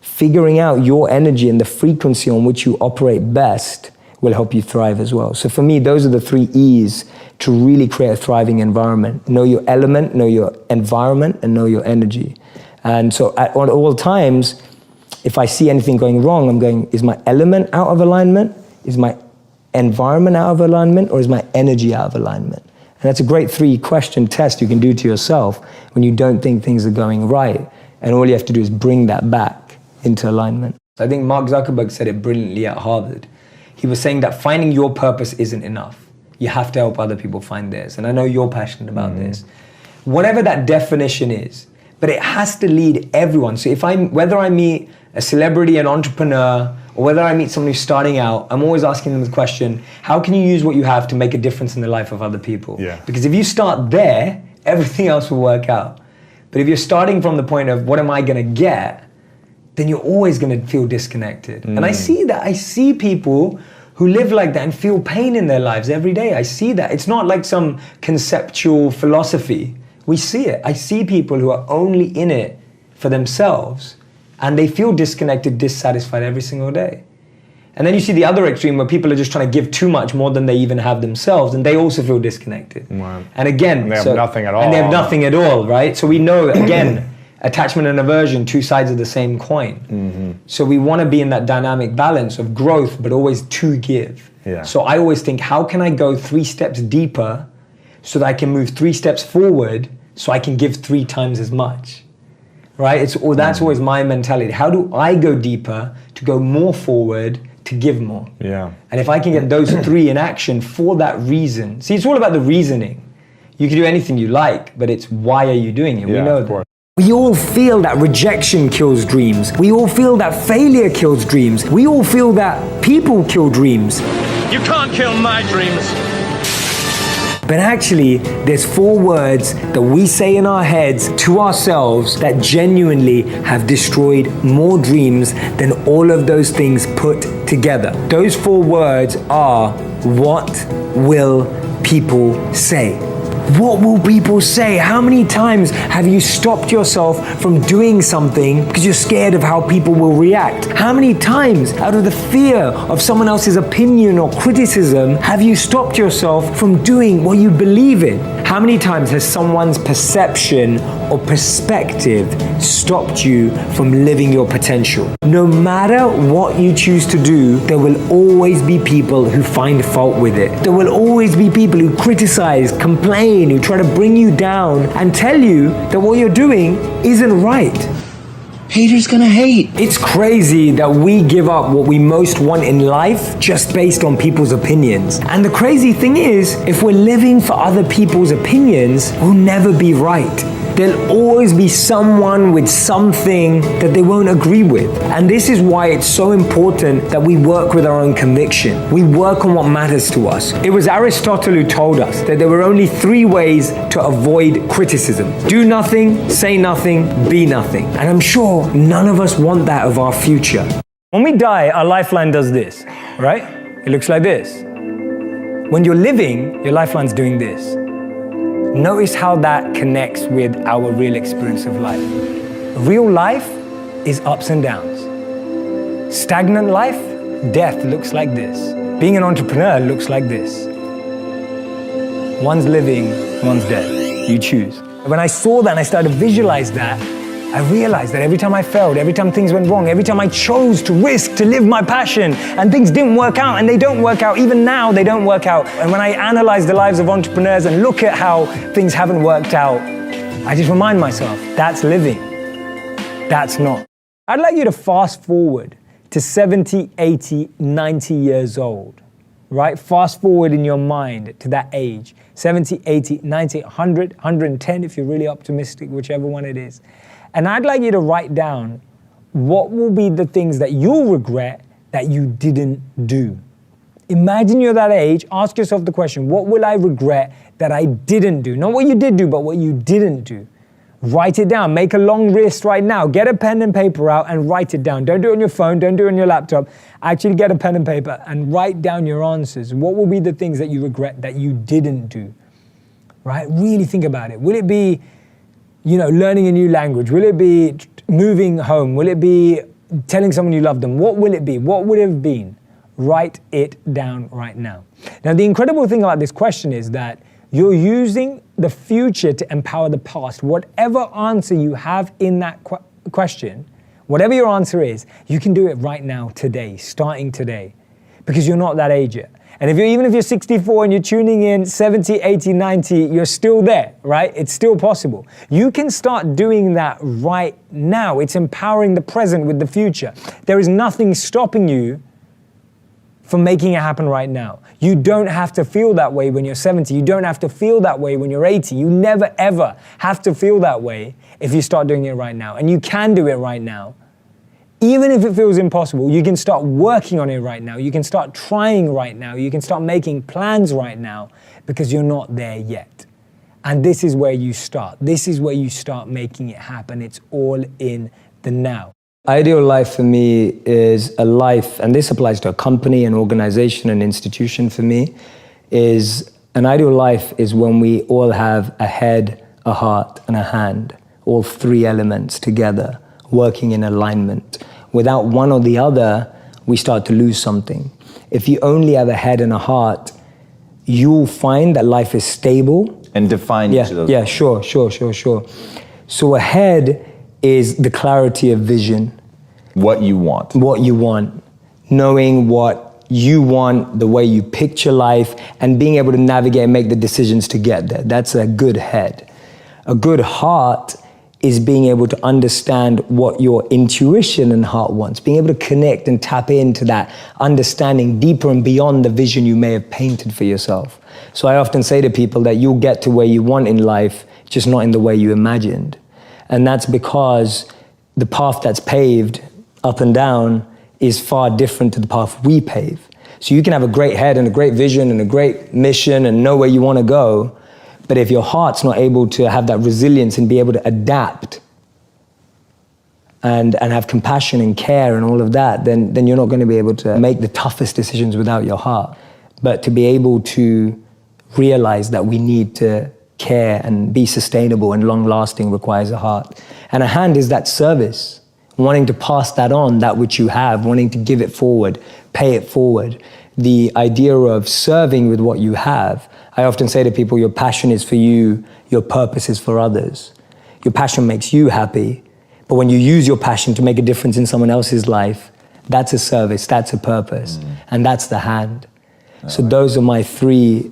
Figuring out your energy and the frequency on which you operate best will help you thrive as well. So for me, those are the 3 E's to really create a thriving environment. Know your element, know your environment, and know your energy. And so at all times, if I see anything going wrong, I'm going, is my element out of alignment? Is my environment out of alignment? Or is my energy out of alignment? And that's a great 3-question test you can do to yourself when you don't think things are going right. And all you have to do is bring that back into alignment. I think Mark Zuckerberg said it brilliantly at Harvard. He was saying that finding your purpose isn't enough. You have to help other people find theirs. And I know you're passionate about this. Whatever that definition is, but it has to lead everyone. So whether I meet a celebrity, an entrepreneur, or whether I meet someone who's starting out, I'm always asking them the question, how can you use what you have to make a difference in the life of other people? Because if you start there, everything else will work out. But if you're starting from the point of what am I gonna get, then you're always gonna feel disconnected. And I see that. I see people who live like that and feel pain in their lives every day. I see that. It's not like some conceptual philosophy. We see it. I see people who are only in it for themselves and they feel disconnected, dissatisfied every single day. And then you see the other extreme where people are just trying to give too much, more than they even have themselves, and they also feel disconnected. And again, and they have nothing at all. And they have nothing at all, right? So we know, again, attachment and aversion, 2 sides of the same coin. So we want to be in that dynamic balance of growth, but always to give. So I always think, how can I go 3 steps deeper so that I can move 3 steps forward so I can give 3 times as much, right? That's always my mentality. How do I go deeper to go more forward to give more? And if I can get those 3 in action for that reason, see, it's all about the reasoning. You can do anything you like, but it's why are you doing it? We know that. We all feel that rejection kills dreams. We all feel that failure kills dreams. We all feel that people kill dreams. You can't kill my dreams. But actually, there's 4 words that we say in our heads to ourselves that genuinely have destroyed more dreams than all of those things put together. Those 4 words are, what will people say? What will people say? How many times have you stopped yourself from doing something because you're scared of how people will react? How many times, out of the fear of someone else's opinion or criticism, have you stopped yourself from doing what you believe in? How many times has someone's perception or perspective stopped you from living your potential? No matter what you choose to do, there will always be people who find fault with it. There will always be people who criticize, complain, who try to bring you down and tell you that what you're doing isn't right. Haters gonna hate. It's crazy that we give up what we most want in life just based on people's opinions. And the crazy thing is, if we're living for other people's opinions, we'll never be right. There'll always be someone with something that they won't agree with. And this is why it's so important that we work with our own conviction. We work on what matters to us. It was Aristotle who told us that there were only 3 ways to avoid criticism. Do nothing, say nothing, be nothing. And I'm sure none of us want that of our future. When we die, our lifeline does this, right? It looks like this. When you're living, your lifeline's doing this. Notice how that connects with our real experience of life. Real life is ups and downs. Stagnant life, death looks like this. Being an entrepreneur looks like this. One's living, one's dead. You choose. When I saw that and I started to visualize that, I realized that every time I failed, every time things went wrong, every time I chose to risk to live my passion and things didn't work out, and they don't work out, even now they don't work out. And when I analyze the lives of entrepreneurs and look at how things haven't worked out, I just remind myself, that's living, that's not. I'd like you to fast forward to 70, 80, 90 years old, right? Fast forward in your mind to that age, 70, 80, 90, 100, 110 if you're really optimistic, whichever one it is. And I'd like you to write down what will be the things that you'll regret that you didn't do. Imagine you're that age, ask yourself the question, what will I regret that I didn't do? Not what you did do, but what you didn't do. Write it down, make a long list right now. Get a pen and paper out and write it down. Don't do it on your phone, don't do it on your laptop. Actually get a pen and paper and write down your answers. What will be the things that you regret that you didn't do? Right? Really think about it. Will it be learning a new language? Will it be moving home? Will it be telling someone you love them? What will it be? What would it have been? Write it down right now. Now, the incredible thing about this question is that you're using the future to empower the past. Whatever answer you have in that question, whatever your answer is, you can do it right now, today, starting today, because you're not that age yet. And even if you're 64 and you're tuning in 70, 80, 90, you're still there, right? It's still possible. You can start doing that right now. It's empowering the present with the future. There is nothing stopping you from making it happen right now. You don't have to feel that way when you're 70. You don't have to feel that way when you're 80. You never, ever have to feel that way if you start doing it right now. And you can do it right now. Even if it feels impossible, you can start working on it right now. You can start trying right now. You can start making plans right now because you're not there yet. And this is where you start. This is where you start making it happen. It's all in the now. Ideal life for me is a life, and this applies to a company, an organization, an institution for me, is an ideal life is when we all have a head, a heart, and a hand, all 3 elements together, working in alignment. Without one or the other, we start to lose something. If you only have a head and a heart, you'll find that life is stable. And define each of those. Yeah, sure. So a head is the clarity of vision. What you want. What you want. Knowing what you want, the way you picture life, and being able to navigate and make the decisions to get there. That's a good head. A good heart is being able to understand what your intuition and heart wants, being able to connect and tap into that understanding deeper and beyond the vision you may have painted for yourself. So I often say to people that you'll get to where you want in life, just not in the way you imagined. And that's because the path that's paved up and down is far different to the path we pave. So you can have a great head and a great vision and a great mission and know where you want to go, but if your heart's not able to have that resilience and be able to adapt and have compassion and care and all of that, then you're not going to be able to make the toughest decisions without your heart. But to be able to realize that we need to care and be sustainable and long-lasting requires a heart. And a hand is that service, wanting to pass that on, that which you have, wanting to give it forward, pay it forward. The idea of serving with what you have. I often say to people, your passion is for you, your purpose is for others. Your passion makes you happy, but when you use your passion to make a difference in someone else's life, that's a service, that's a purpose, and that's the hand. So those are my 3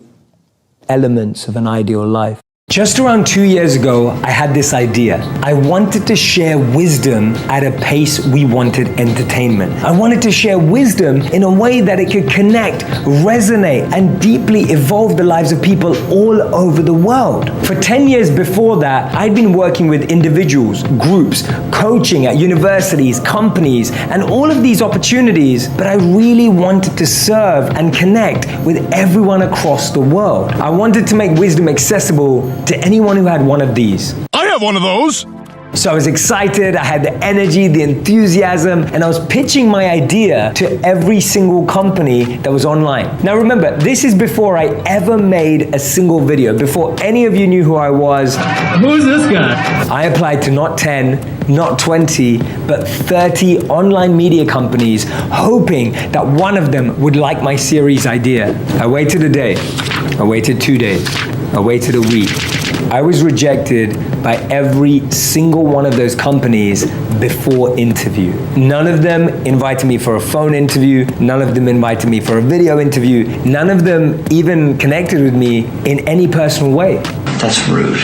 elements of an ideal life. Just around 2 years ago, I had this idea. I wanted to share wisdom at a pace we wanted entertainment. I wanted to share wisdom in a way that it could connect, resonate, and deeply evolve the lives of people all over the world. For 10 years before that, I'd been working with individuals, groups, coaching at universities, companies, and all of these opportunities, but I really wanted to serve and connect with everyone across the world. I wanted to make wisdom accessible to anyone who had one of these. I have one of those. So I was excited, I had the energy, the enthusiasm, and I was pitching my idea to every single company that was online. Now remember, this is before I ever made a single video, before any of you knew who I was. Who's this guy? I applied to not 10, not 20, but 30 online media companies, hoping that one of them would like my series idea. I waited a day, I waited 2 days, I waited a week. I was rejected by every single one of those companies before interview. None of them invited me for a phone interview. None of them invited me for a video interview. None of them even connected with me in any personal way. That's rude.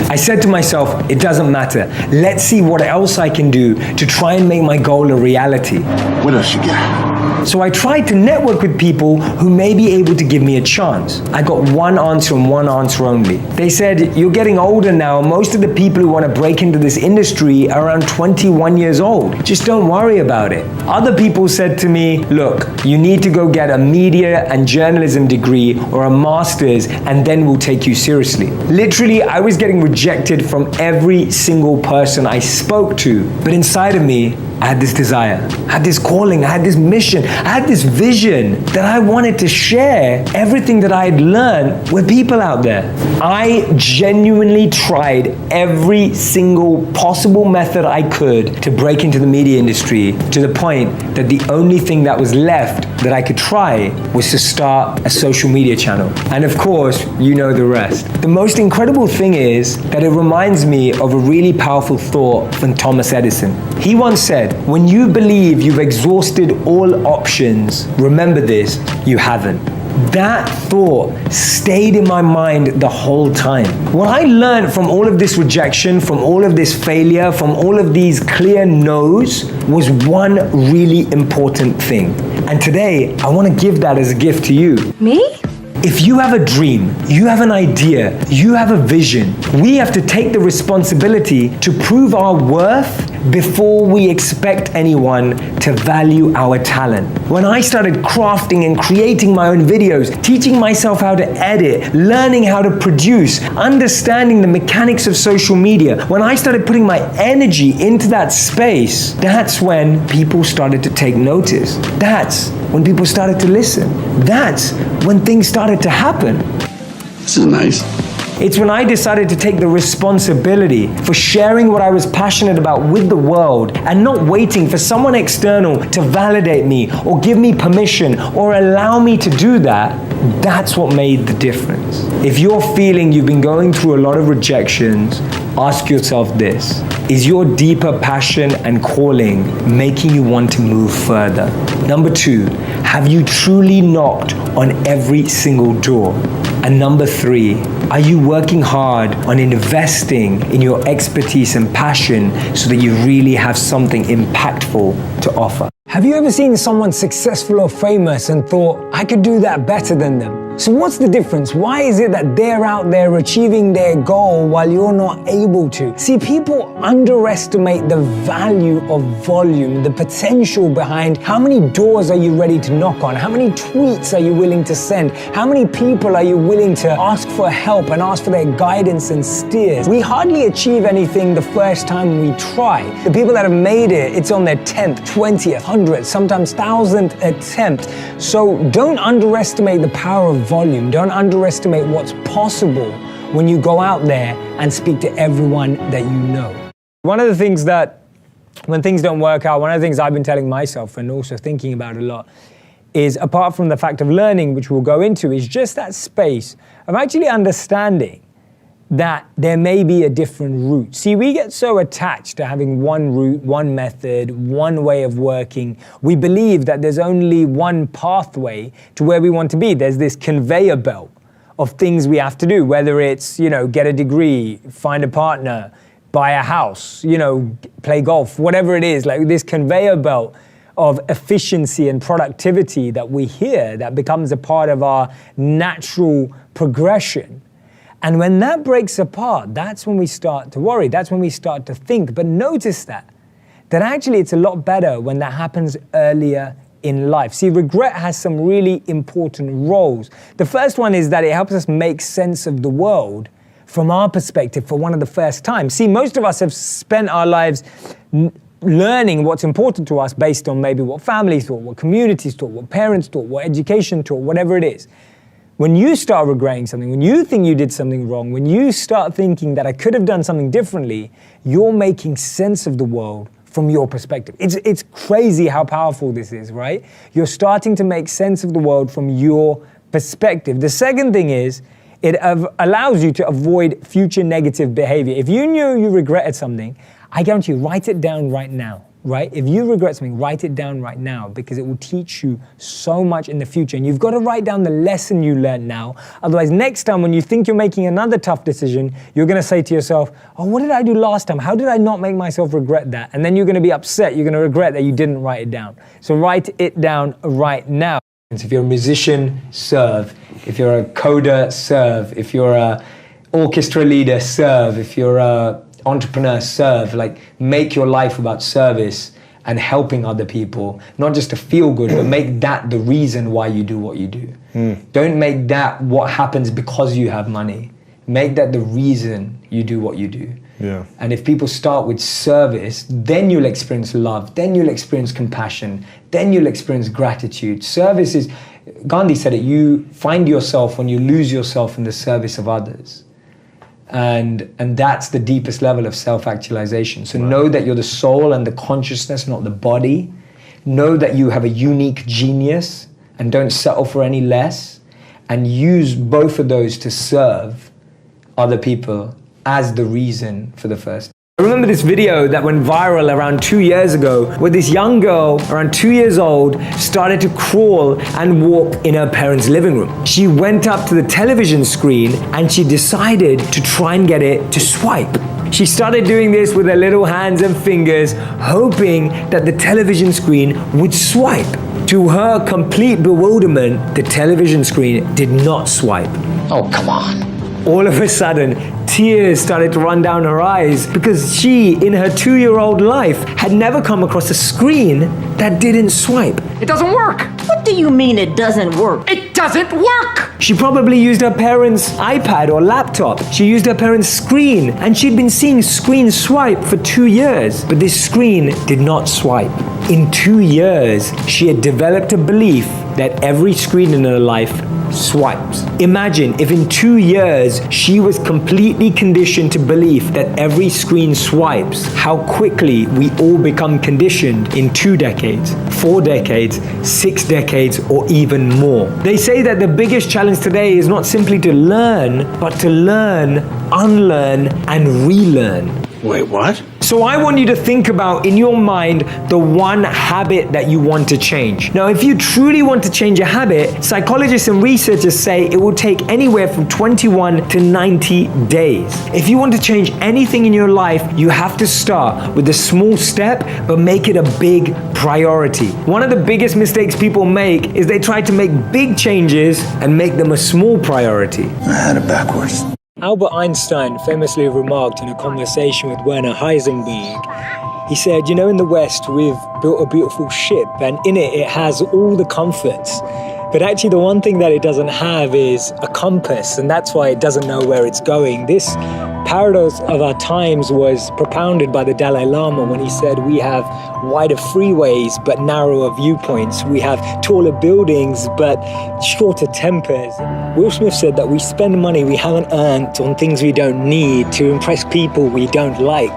I said to myself, it doesn't matter. Let's see what else I can do to try and make my goal a reality. What else you got? So I tried to network with people who may be able to give me a chance. I got one answer and one answer only. They said, you're getting older now. Most of the people who want to break into this industry are around 21 years old. Just don't worry about it. Other people said to me, look, you need to go get a media and journalism degree or a master's and then we'll take you seriously. Literally, I was getting rejected from every single person I spoke to. But inside of me, I had this desire, I had this calling, I had this mission, I had this vision that I wanted to share everything that I had learned with people out there. I genuinely tried every single possible method I could to break into the media industry, to the point that the only thing that was left that I could try was to start a social media channel. And of course, you know the rest. The most incredible thing is that it reminds me of a really powerful thought from Thomas Edison. He once said, when you believe you've exhausted all options, remember this, you haven't. That thought stayed in my mind the whole time. What I learned from all of this rejection, from all of this failure, from all of these clear no's, was one really important thing. And today, I want to give that as a gift to you. Me? If you have a dream, you have an idea, you have a vision, we have to take the responsibility to prove our worth before we expect anyone to value our talent. When I started crafting and creating my own videos, teaching myself how to edit, learning how to produce, understanding the mechanics of social media, when I started putting my energy into that space, that's when people started to take notice. That's when people started to listen. That's when things started to happen. This is nice. It's when I decided to take the responsibility for sharing what I was passionate about with the world and not waiting for someone external to validate me or give me permission or allow me to do that. That's what made the difference. If you're feeling you've been going through a lot of rejections, ask yourself this. Is your deeper passion and calling making you want to move further? Number 2, have you truly knocked on every single door? And number 3, are you working hard on investing in your expertise and passion so that you really have something impactful to offer? Have you ever seen someone successful or famous and thought, I could do that better than them? So what's the difference? Why is it that they're out there achieving their goal while you're not able to? See, people underestimate the value of volume, the potential behind how many doors are you ready to knock on? How many tweets are you willing to send? How many people are you willing to ask for help and ask for their guidance and steers? We hardly achieve anything the first time we try. The people that have made it, it's on their 10th, 20th, 100th, sometimes 1000th attempt. So don't underestimate the power of volume. Don't underestimate what's possible when you go out there and speak to everyone that you know. One of the things that, when things don't work out, one of the things I've been telling myself and also thinking about a lot is, apart from the fact of learning, which we'll go into, is just that space of actually understanding that there may be a different route. See, we get so attached to having one route, one method, one way of working. We believe that there's only one pathway to where we want to be. There's this conveyor belt of things we have to do, whether it's, get a degree, find a partner, buy a house, play golf, whatever it is, like this conveyor belt of efficiency and productivity that we hear that becomes a part of our natural progression. And when that breaks apart, that's when we start to worry. That's when we start to think. But notice that actually it's a lot better when that happens earlier in life. See, regret has some really important roles. The first one is that it helps us make sense of the world from our perspective for one of the first times. See, most of us have spent our lives learning what's important to us based on maybe what families thought, what communities thought, what parents thought, what education taught, whatever it is. When you start regretting something, when you think you did something wrong, when you start thinking that I could have done something differently, you're making sense of the world from your perspective. It's crazy how powerful this is, right? You're starting to make sense of the world from your perspective. The second thing is, it allows you to avoid future negative behavior. If you knew you regretted something, I guarantee you, write it down right now. Right? If you regret something, write it down right now, because it will teach you so much in the future. And you've got to write down the lesson you learned now. Otherwise, next time when you think you're making another tough decision, you're going to say to yourself, oh, what did I do last time? How did I not make myself regret that? And then you're going to be upset. You're going to regret that you didn't write it down. So write it down right now. If you're a musician, serve. If you're a coder, serve. If you're an orchestra leader, serve. If you're a entrepreneur, serve. Like, make your life about service and helping other people, not just to feel good, but make that the reason why you do what you do. Don't make that what happens because you have money. Make that the reason you do what you do. Yeah. And if people start with service, then you'll experience love, then you'll experience compassion, then you'll experience gratitude. Service is, Gandhi said it, you find yourself when you lose yourself in the service of others. And that's the deepest level of self-actualization. So know that you're the soul and the consciousness, not the body. Know that you have a unique genius and don't settle for any less. And use both of those to serve other people as the reason for the first. I remember this video that went viral around 2 years ago, where this young girl, around 2 years old, started to crawl and walk in her parents' living room. She went up to the television screen and she decided to try and get it to swipe. She started doing this with her little hands and fingers, hoping that the television screen would swipe. To her complete bewilderment, the television screen did not swipe. Oh, come on. All of a sudden, tears started to run down her eyes because she, in her 2-year-old life, had never come across a screen that didn't swipe. It doesn't work. What do you mean it doesn't work? It doesn't work! She probably used her parents' iPad or laptop. She used her parents' screen, and she'd been seeing screens swipe for 2 years, but this screen did not swipe. In 2 years, she had developed a belief that every screen in her life swipes. Imagine if in 2 years she was completely conditioned to believe that every screen swipes, how quickly we all become conditioned in 2 decades, 4 decades, 6 decades, or even more. They say that the biggest challenge today is not simply to learn, but to learn, unlearn, and relearn. Wait, what? So I want you to think about in your mind the one habit that you want to change. Now, if you truly want to change a habit, psychologists and researchers say it will take anywhere from 21 to 90 days. If you want to change anything in your life, you have to start with a small step, but make it a big priority. One of the biggest mistakes people make is they try to make big changes and make them a small priority. I had it backwards. Albert Einstein famously remarked in a conversation with Werner Heisenberg, he said, you know, in the West, we've built a beautiful ship and in it, it has all the comforts. But actually the one thing that it doesn't have is a compass, and that's why it doesn't know where it's going. This paradox of our times was propounded by the Dalai Lama when he said we have wider freeways but narrower viewpoints. We have taller buildings but shorter tempers. Will Smith said that we spend money we haven't earned on things we don't need to impress people we don't like.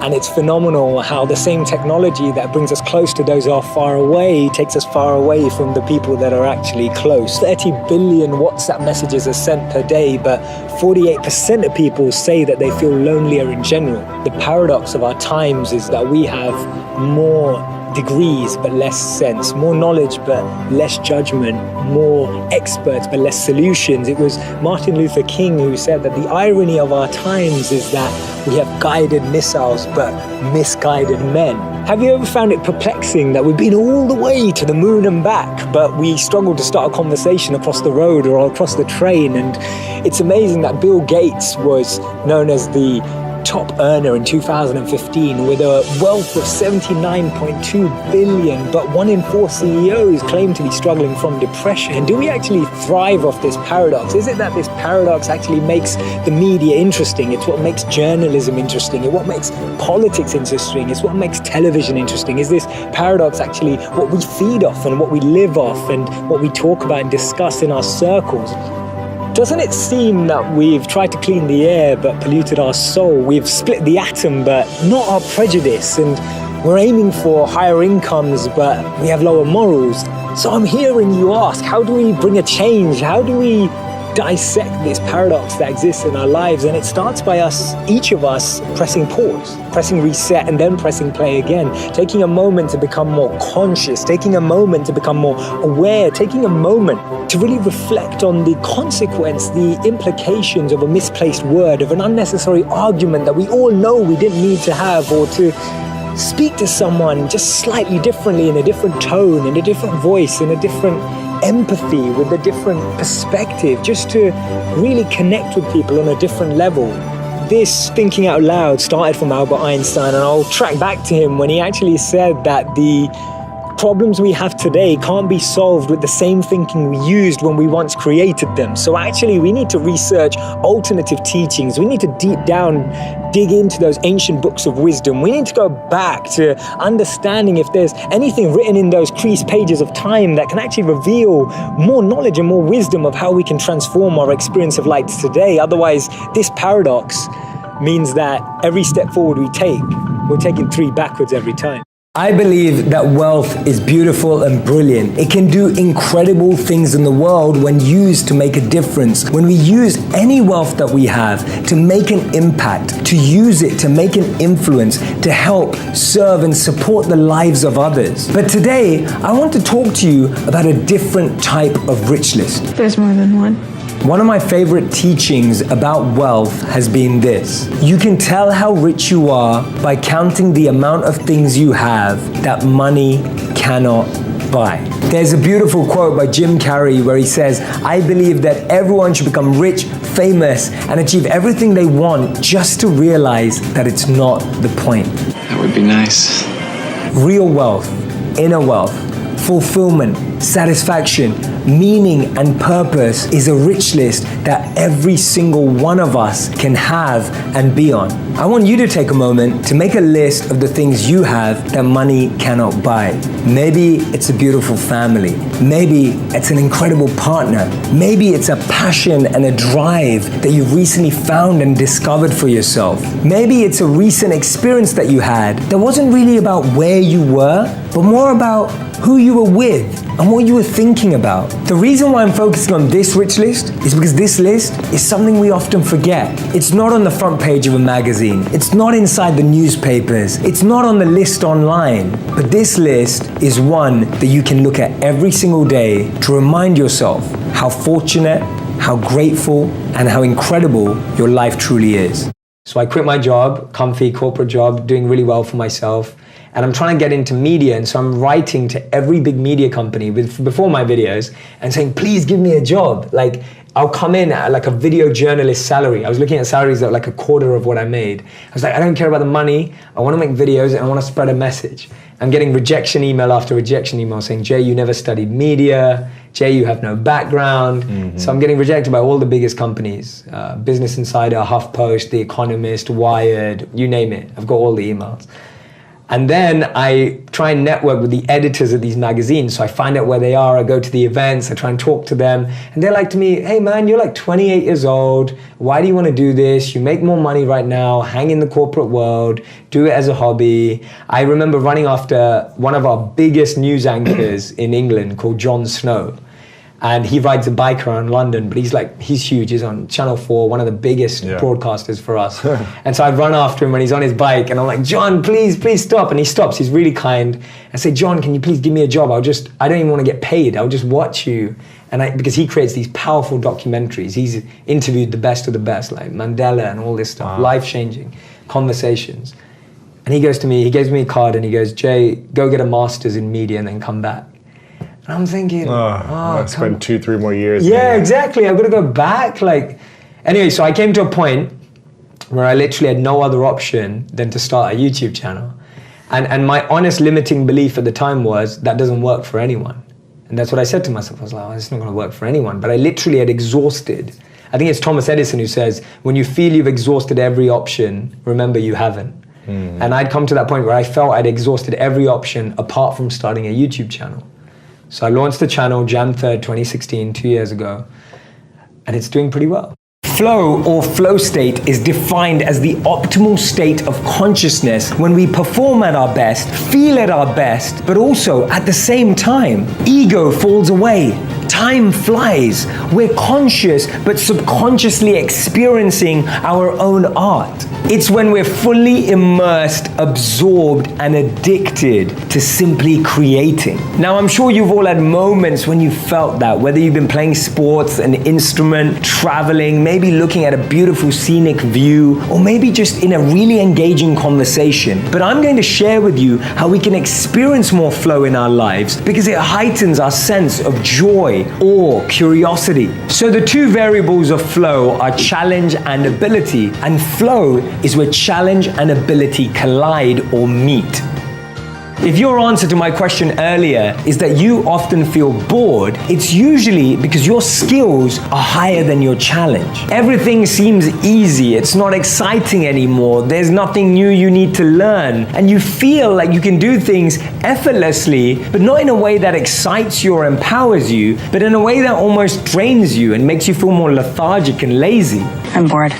And it's phenomenal how the same technology that brings us close to those who are far away takes us far away from the people that are actually close. 30 billion WhatsApp messages are sent per day, but 48% of people say that they feel lonelier in general. The paradox of our times is that we have more degrees but less sense, more knowledge but less judgment, more experts but less solutions. It was Martin Luther King who said that the irony of our times is that we have guided missiles but misguided men. Have you ever found it perplexing that we've been all the way to the moon and back, but we struggle to start a conversation across the road or across the train? And it's amazing that Bill Gates was known as the top earner in 2015 with a wealth of 79.2 billion, but 1 in 4 CEOs claim to be struggling from depression. Do we actually thrive off this paradox? Is it that this paradox actually makes the media interesting? It's what makes journalism interesting. It's what makes politics interesting. It's what makes television interesting. Is this paradox actually what we feed off and what we live off and what we talk about and discuss in our circles? Doesn't it seem that we've tried to clean the air but polluted our soul? We've split the atom but not our prejudice, and we're aiming for higher incomes but we have lower morals. So I'm hearing you ask, how do we bring a change? How do we dissect this paradox that exists in our lives? And it starts by us, each of us, pressing pause, pressing reset, and then pressing play again, taking a moment to become more conscious, taking a moment to become more aware, taking a moment to really reflect on the consequence, the implications of a misplaced word, of an unnecessary argument that we all know we didn't need to have, or to speak to someone just slightly differently, in a different tone, in a different voice, in a different empathy, with a different perspective, just to really connect with people on a different level. This thinking out loud started from Albert Einstein, and I'll track back to him when he actually said that the problems we have today can't be solved with the same thinking we used when we once created them. So actually we need to research alternative teachings. We need to deep down dig into those ancient books of wisdom. We need to go back to understanding if there's anything written in those creased pages of time that can actually reveal more knowledge and more wisdom of how we can transform our experience of life today. Otherwise, this paradox means that every step forward we take, we're taking 3 backwards every time. I believe that wealth is beautiful and brilliant. It can do incredible things in the world when used to make a difference. When we use any wealth that we have to make an impact, to use it to make an influence, to help, serve, and support the lives of others. But today, I want to talk to you about a different type of rich list. There's more than one. One of my favorite teachings about wealth has been this. You can tell how rich you are by counting the amount of things you have that money cannot buy. There's a beautiful quote by Jim Carrey where he says, I believe that everyone should become rich, famous, and achieve everything they want just to realize that it's not the point. That would be nice. Real wealth, inner wealth, fulfillment, satisfaction, meaning, and purpose is a rich list that every single one of us can have and be on. I want you to take a moment to make a list of the things you have that money cannot buy. Maybe it's a beautiful family. Maybe it's an incredible partner. Maybe it's a passion and a drive that you've recently found and discovered for yourself. Maybe it's a recent experience that you had that wasn't really about where you were, but more about who you were with. and what you were thinking about. The reason why I'm focusing on this rich list is because this list is something we often forget. It's not on the front page of a magazine. It's not inside the newspapers. It's not on the list online. But this list is one that you can look at every single day to remind yourself how fortunate, how grateful, and how incredible your life truly is. So I quit my job, comfy corporate job, doing really well for myself. And I'm trying to get into media, and so I'm writing to every big media company before my videos and saying, please give me a job. Like, I'll come in at like a video journalist salary. I was looking at salaries that were like a quarter of what I made. I was like, I don't care about the money. I want to make videos and I want to spread a message. I'm getting rejection email after rejection email saying, Jay, you never studied media. Jay, you have no background. Mm-hmm. So I'm getting rejected by all the biggest companies. Business Insider, HuffPost, The Economist, Wired, you name it. I've got all the emails. And then I try and network with the editors of these magazines. So I find out where they are, I go to the events, I try and talk to them. And they're like to me, hey man, you're like 28 years old. Why do you want to do this? You make more money right now, hang in the corporate world, do it as a hobby. I remember running after one of our biggest news anchors in England called Jon Snow. And he rides a bike around London, but he's huge. He's on Channel 4, one of the biggest broadcasters for us. And so I run after him when he's on his bike, and I'm like, John, please stop. And he stops. He's really kind. I say, John, can you please give me a job? I don't even want to get paid. I'll just watch you. And because he creates these powerful documentaries. He's interviewed the best of the best, like Mandela and all this stuff, life-changing conversations. And he goes to me, he gives me a card, and he goes, Jay, go get a master's in media and then come back. And I'm thinking, I've spent 2-3 more years. Yeah, exactly. I've got to go back. Anyway, so I came to a point where I literally had no other option than to start a YouTube channel. And my honest limiting belief at the time was that doesn't work for anyone. And that's what I said to myself. I was like, it's not going to work for anyone. But I literally had exhausted. I think it's Thomas Edison who says, when you feel you've exhausted every option, remember you haven't. And I'd come to that point where I felt I'd exhausted every option apart from starting a YouTube channel. So I launched the channel Jan 3rd, 2016, 2 years ago, and it's doing pretty well. Flow or flow state is defined as the optimal state of consciousness when we perform at our best, feel at our best, but also at the same time, ego falls away, time flies, we're conscious but subconsciously experiencing our own art. It's when we're fully immersed, absorbed, and addicted to simply creating. Now, I'm sure you've all had moments when you felt that, whether you've been playing sports, an instrument, traveling, maybe looking at a beautiful scenic view, or maybe just in a really engaging conversation. But I'm going to share with you how we can experience more flow in our lives because it heightens our sense of joy or curiosity. So the two variables of flow are challenge and ability, and flow is where challenge and ability collide or meet. If your answer to my question earlier is that you often feel bored, it's usually because your skills are higher than your challenge. Everything seems easy, it's not exciting anymore, there's nothing new you need to learn, and you feel like you can do things effortlessly, but not in a way that excites you or empowers you, but in a way that almost drains you and makes you feel more lethargic and lazy. I'm bored.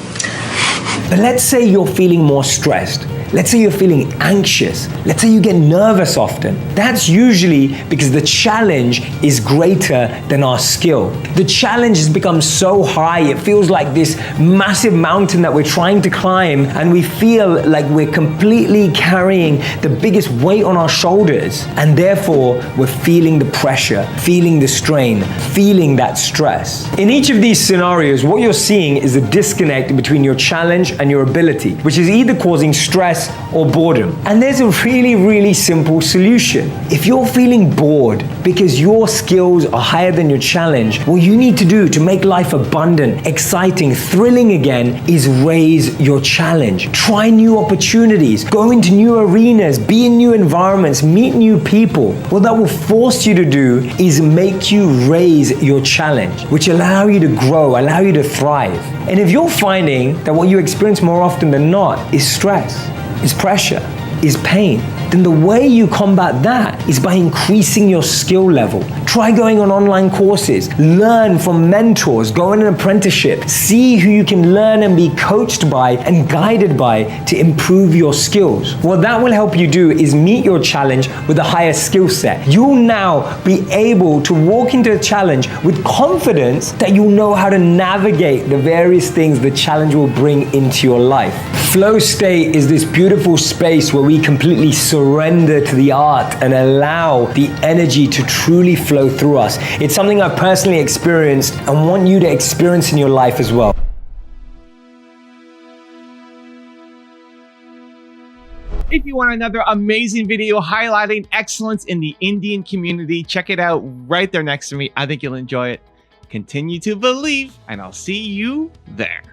But let's say you're feeling more stressed. Let's say you're feeling anxious. Let's say you get nervous often. That's usually because the challenge is greater than our skill. The challenge has become so high, it feels like this massive mountain that we're trying to climb, and we feel like we're completely carrying the biggest weight on our shoulders, and therefore we're feeling the pressure, feeling the strain, feeling that stress. In each of these scenarios, what you're seeing is a disconnect between your challenge and your ability, which is either causing stress or boredom. And there's a really, really simple solution. If you're feeling bored because your skills are higher than your challenge, what you need to do to make life abundant, exciting, thrilling again is raise your challenge. Try new opportunities, go into new arenas, be in new environments, meet new people. What that will force you to do is make you raise your challenge, which allow you to grow, allow you to thrive. And if you're finding that what you experience more often than not is stress, is pressure, is pain, then the way you combat that is by increasing your skill level. Try going on online courses, learn from mentors, go on an apprenticeship, see who you can learn and be coached by and guided by to improve your skills. What that will help you do is meet your challenge with a higher skill set. You'll now be able to walk into a challenge with confidence that you'll know how to navigate the various things the challenge will bring into your life. Flow state is this beautiful space where we completely surrender to the art and allow the energy to truly flow through us. It's something I've personally experienced and want you to experience in your life as well. If you want another amazing video highlighting excellence in the Indian community, check it out right there next to me. I think you'll enjoy it. Continue to believe, and I'll see you there.